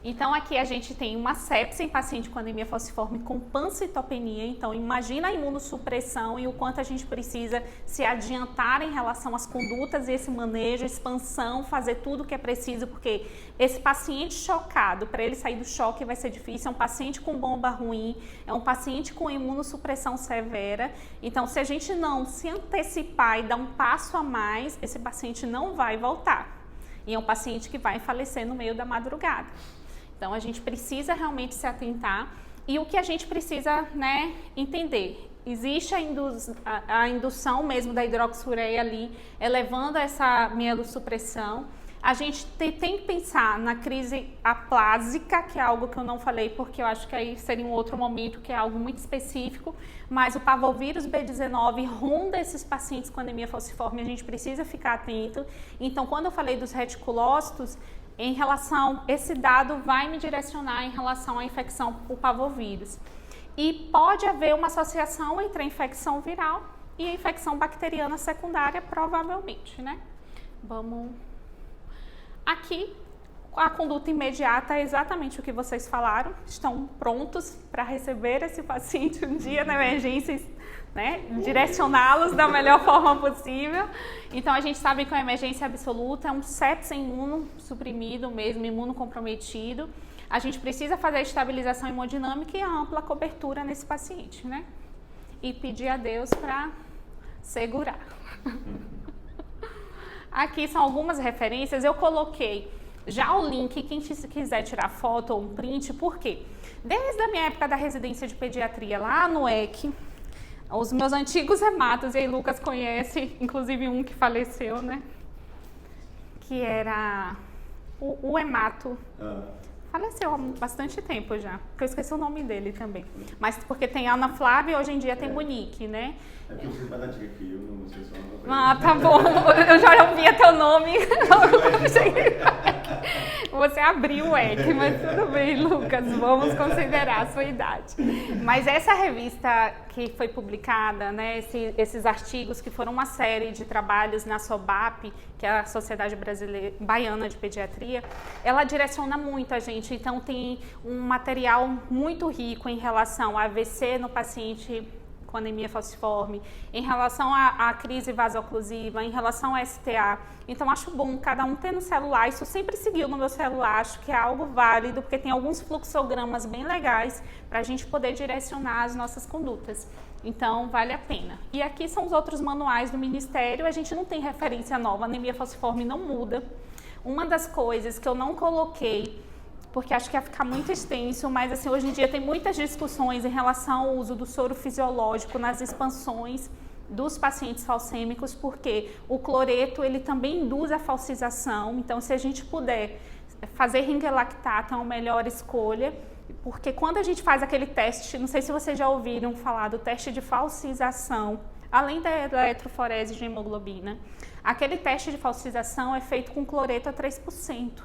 Então, aqui a gente tem uma sepse em paciente com anemia falciforme com pancitopenia. Então, imagina a imunossupressão e o quanto a gente precisa se adiantar em relação às condutas e esse manejo, expansão, fazer tudo o que é preciso, porque esse paciente chocado, para ele sair do choque vai ser difícil, é um paciente com bomba ruim, é um paciente com imunossupressão severa. Então, se a gente não se antecipar e dar um passo a mais, esse paciente não vai voltar. E é um paciente que vai falecer no meio da madrugada. Então, a gente precisa realmente se atentar. E o que a gente precisa, né, entender? Existe a indução mesmo da hidroxiureia ali, elevando essa mielossupressão. A gente tem que pensar na crise aplásica, que é algo que eu não falei, porque eu acho que aí seria um outro momento, que é algo muito específico. Mas o parvovírus B19 ronda esses pacientes com anemia falciforme, a gente precisa ficar atento. Então, quando eu falei dos reticulócitos, em relação, esse dado vai me direcionar em relação à infecção por parvovírus. E pode haver uma associação entre a infecção viral e a infecção bacteriana secundária, provavelmente, né? Vamos... Aqui, a conduta imediata é exatamente o que vocês falaram. Estão prontos para receber esse paciente um dia na emergência, né? Direcioná-los da melhor forma possível. Então, a gente sabe que a emergência absoluta é um sepse imunossuprimido mesmo, imunocomprometido. A gente precisa fazer a estabilização hemodinâmica e a ampla cobertura nesse paciente, né? E pedir a Deus para segurar. Aqui são algumas referências, eu coloquei já o link, quem quiser tirar foto ou um print, por quê? Desde a minha época da residência de pediatria lá no EC, os meus antigos hematos, e aí Lucas conhece, inclusive um que faleceu, né? Que era o hemato. Faleceu há bastante tempo já, porque eu esqueci o nome dele também. Mas porque tem Ana Flávia e hoje em dia tem Monique, né? É porque você é mais antiga que eu, não sei se eu não... Ah, tá bom. Eu já ouvia teu nome. Você abriu o EC, mas tudo bem, Lucas. Vamos considerar a sua idade. Mas essa revista que foi publicada, né, esses artigos que foram uma série de trabalhos na SOBAP, que é a Sociedade Baiana de Pediatria, ela direciona muito a gente. Então, tem um material muito rico em relação a AVC no paciente com anemia falciforme, em relação à crise vasoclusiva, em relação à STA. Então, acho bom cada um ter no celular. Isso sempre seguiu no meu celular, acho que é algo válido, porque tem alguns fluxogramas bem legais para a gente poder direcionar as nossas condutas. Então, vale a pena. E aqui são os outros manuais do Ministério. A gente não tem referência nova, a anemia falciforme não muda. Uma das coisas que eu não coloquei, porque acho que ia ficar muito extenso, mas assim, hoje em dia tem muitas discussões em relação ao uso do soro fisiológico nas expansões dos pacientes falcêmicos, porque o cloreto, ele também induz a falcização. Então, se a gente puder fazer ringelactato, é uma melhor escolha, porque quando a gente faz aquele teste, não sei se vocês já ouviram falar do teste de falcização, além da eletroforese de hemoglobina, aquele teste de falcização é feito com cloreto a 3%.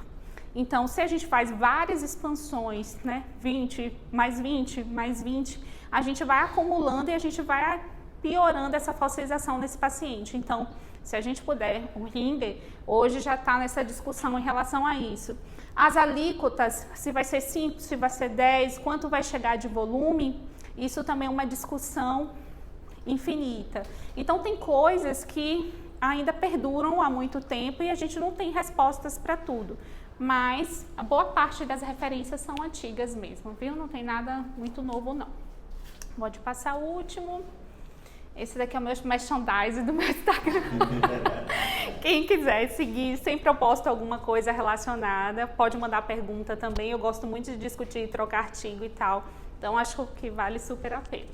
Então, se a gente faz várias expansões, né, 20, mais 20, mais 20, a gente vai acumulando e a gente vai piorando essa falcização nesse paciente. Então, se a gente puder, o Ringer hoje já está nessa discussão em relação a isso. As alíquotas, se vai ser 5, se vai ser 10, quanto vai chegar de volume, isso também é uma discussão infinita. Então, tem coisas que ainda perduram há muito tempo e a gente não tem respostas para tudo. Mas a boa parte das referências são antigas mesmo, viu? Não tem nada muito novo, não. Pode passar o último. Esse daqui é o meu merchandising do meu Instagram. Quem quiser seguir sem propósito alguma coisa relacionada, pode mandar pergunta também. Eu gosto muito de discutir, trocar artigo e tal. Então, acho que vale super a pena.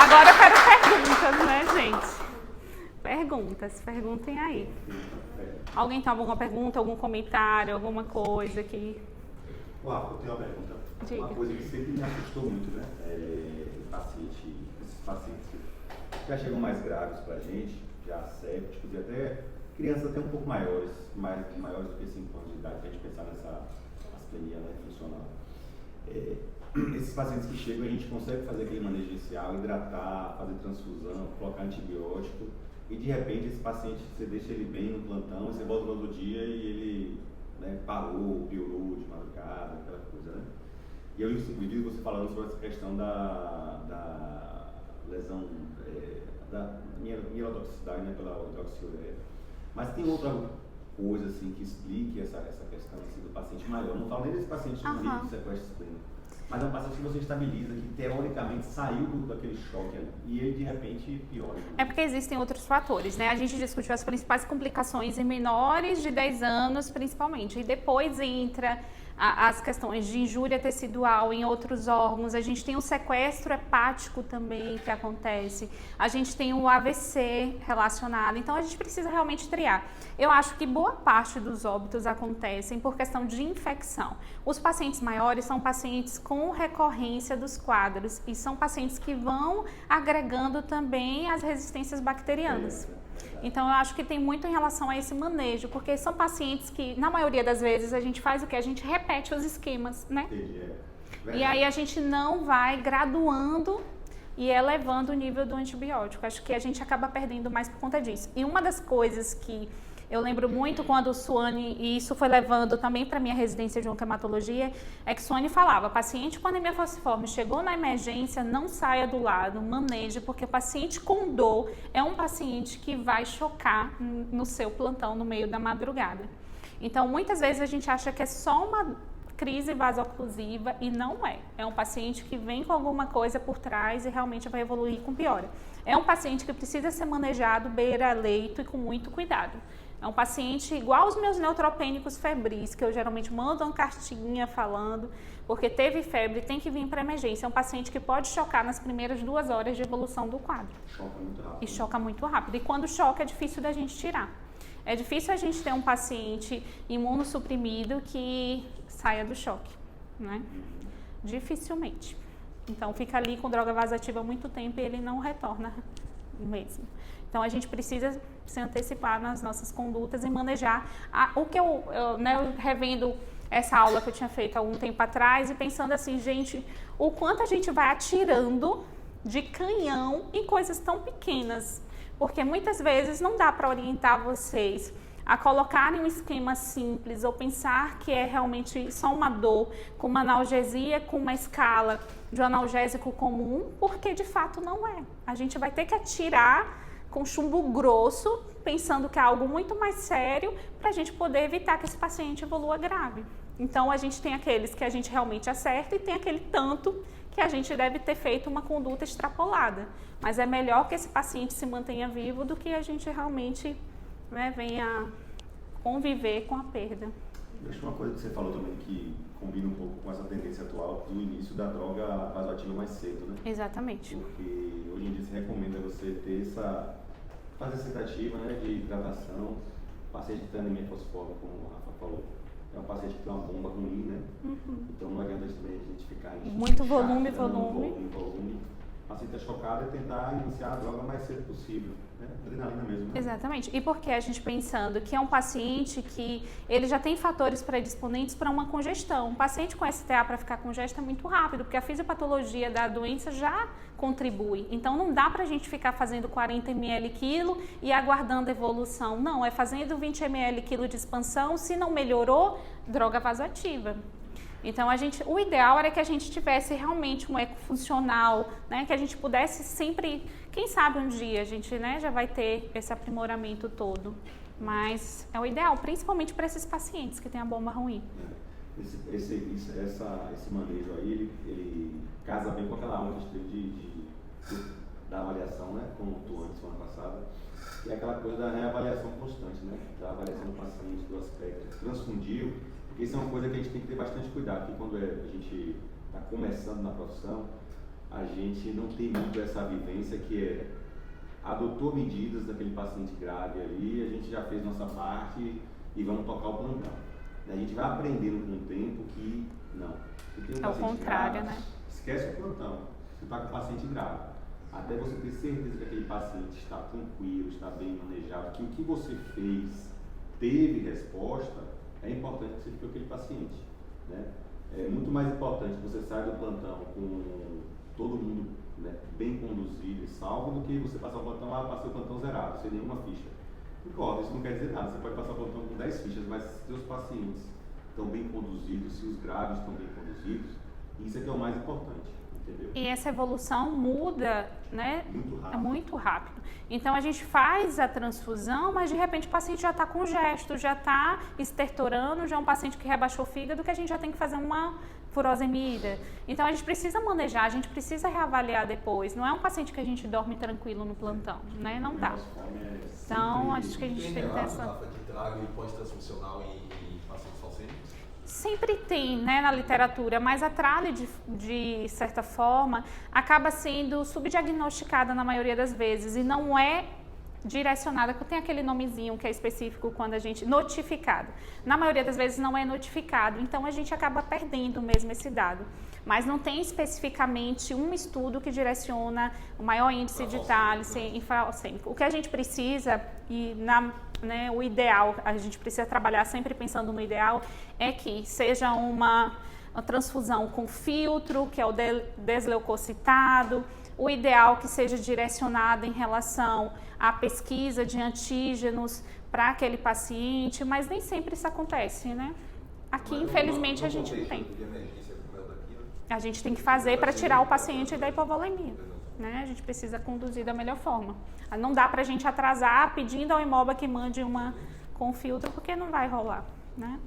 Agora eu quero perguntas, né, gente? Perguntem aí. Alguém tem alguma pergunta, algum comentário, alguma coisa que... Uau, eu tenho uma pergunta. Diga. Uma coisa que sempre me assustou muito, né? Esses pacientes que já chegam mais graves pra gente, já sépticos e até crianças até um pouco maiores do que 5 anos de idade, pra gente pensar nessa astenia, né, funcional. Esses pacientes que chegam, a gente consegue fazer aquele manejo inicial, hidratar, fazer transfusão, colocar antibiótico, e de repente esse paciente, você deixa ele bem no plantão, você volta no outro dia e ele, né, parou, piorou de madrugada, aquela coisa, né? E eu vi você falando sobre essa questão da lesão, da mielotoxicidade, né, pela hidroxiureia. Mas tem outra coisa assim que explique essa questão assim, do paciente maior? Não falo nem desse paciente com nível de sequestro clínico, mas é um paciente que você estabiliza, que teoricamente saiu daquele choque ali, e ele de repente piora. É porque existem outros fatores, né? A gente discutiu as principais complicações em menores de 10 anos, principalmente, e depois entra as questões de injúria tecidual em outros órgãos, a gente tem o sequestro hepático também que acontece, a gente tem o AVC relacionado, então a gente precisa realmente triar. Eu acho que boa parte dos óbitos acontecem por questão de infecção. Os pacientes maiores são pacientes com recorrência dos quadros e são pacientes que vão agregando também as resistências bacterianas. Então, eu acho que tem muito em relação a esse manejo, porque são pacientes que, na maioria das vezes, a gente faz o que? A gente repete os esquemas, né? E aí a gente não vai graduando e elevando o nível do antibiótico. Acho que a gente acaba perdendo mais por conta disso. E uma das coisas que eu lembro muito quando o Suane, e isso foi levando também para a minha residência de oncohematologia, é que Suane falava, paciente com anemia falciforme chegou na emergência, não saia do lado, maneje, porque o paciente com dor é um paciente que vai chocar no seu plantão no meio da madrugada. Então, muitas vezes a gente acha que é só uma crise vasoclusiva e não é. É um paciente que vem com alguma coisa por trás e realmente vai evoluir com piora. É um paciente que precisa ser manejado beira-leito e com muito cuidado. É um paciente igual os meus neutropênicos febris, que eu geralmente mando uma cartinha falando, porque teve febre, tem que vir para emergência. É um paciente que pode chocar nas primeiras 2 horas de evolução do quadro. Choca muito rápido. E choca muito rápido. E quando choca é difícil da gente tirar. É difícil a gente ter um paciente imunossuprimido que saia do choque, né? Dificilmente. Então fica ali com droga vasoativa há muito tempo e ele não retorna mesmo. Então a gente precisa se antecipar nas nossas condutas e manejar. O que eu revendo essa aula que eu tinha feito há algum tempo atrás e pensando assim, gente, o quanto a gente vai atirando de canhão em coisas tão pequenas. Porque muitas vezes não dá para orientar vocês a colocarem um esquema simples ou pensar que é realmente só uma dor com uma analgesia, com uma escala de um analgésico comum, porque de fato não é. A gente vai ter que atirar com chumbo grosso, pensando que é algo muito mais sério, para a gente poder evitar que esse paciente evolua grave. Então, a gente tem aqueles que a gente realmente acerta e tem aquele tanto que a gente deve ter feito uma conduta extrapolada. Mas é melhor que esse paciente se mantenha vivo do que a gente realmente, né, venha conviver com a perda. Acho uma coisa que você falou também que combina um pouco com essa tendência atual do início da droga vasoativa mais cedo, né? Exatamente. Porque hoje em dia se recomenda você ter fazer essa tentativa, né, de hidratação. O paciente que tem anemia falciforme, como o Rafa falou, é um paciente que tem uma bomba ruim, né? Então não adianta também a gente ficar muito volume. O paciente está chocado e tentar iniciar a droga o mais cedo possível, né? Adrenalina mesmo, né? Exatamente. E porque a gente pensando que é um paciente que ele já tem fatores predisponentes para uma congestão. Um paciente com STA para ficar congesto é muito rápido, porque a fisiopatologia da doença já contribui. Então não dá para a gente ficar fazendo 40 ml quilo e aguardando evolução. Não, é fazendo 20 ml quilo de expansão, se não melhorou, droga vasoativa. Então, o ideal era que a gente tivesse realmente um eco funcional, né? Que a gente pudesse sempre, quem sabe um dia a gente, né, já vai ter esse aprimoramento todo. Mas é o ideal, principalmente para esses pacientes que têm a bomba ruim. Esse manejo aí, ele casa bem com aquela aula que a gente teve de da avaliação, né, como tu antes, semana passada, que é aquela coisa da reavaliação constante, né, da avaliação do paciente, do aspecto transfundiu, porque isso é uma coisa que a gente tem que ter bastante cuidado, porque quando a gente está começando na profissão, a gente não tem muito essa vivência que é adotou medidas daquele paciente grave ali, a gente já fez nossa parte e vamos tocar o plantão. A gente vai aprendendo com o tempo que não. É o contrário, grave, né? Esquece o plantão. Você está com o paciente grave. Até você ter certeza que aquele paciente está tranquilo, está bem manejado, que o que você fez teve resposta, é importante que você fique com aquele paciente. Né? É muito mais importante você sair do plantão com todo mundo, né, bem conduzido e salvo, do que você passar o plantão, passei o plantão zerado, sem nenhuma ficha. Concordo, isso não quer dizer nada. Você pode passar o plantão com 10 fichas, mas se os pacientes estão bem conduzidos, se os graves estão bem conduzidos, isso é que é o mais importante, entendeu? E essa evolução muda, né? Muito rápido. É muito rápido. Então a gente faz a transfusão, mas de repente o paciente já está com gesto, já está estertorando, já é um paciente que rebaixou o fígado, que a gente já tem que fazer uma furosemida. Então a gente precisa manejar, a gente precisa reavaliar depois. Não é um paciente que a gente dorme tranquilo no plantão, né? Não dá. Então acho que a gente tem que ter essa... de trago e pós-transfuncional em pacientes falcêmicos? Sempre tem, né, na literatura, mas a trale, de certa forma, acaba sendo subdiagnosticada na maioria das vezes e não é direcionada, porque tem aquele nomezinho que é específico quando a gente... Notificado. Na maioria das vezes não é notificado, então a gente acaba perdendo mesmo esse dado. Mas não tem especificamente um estudo que direciona o maior índice de TALIS em falcêmico. O que a gente precisa, né, o ideal, a gente precisa trabalhar sempre pensando no ideal, é que seja uma transfusão com filtro, que é o desleucocitado, o ideal que seja direcionado em relação à pesquisa de antígenos para aquele paciente, mas nem sempre isso acontece, né? Aqui, infelizmente, a gente não tem. A gente tem que fazer para tirar o paciente da hipovolemia, né? A gente precisa conduzir da melhor forma. Não dá para a gente atrasar pedindo ao Hemoba que mande uma com filtro, porque não vai rolar, né?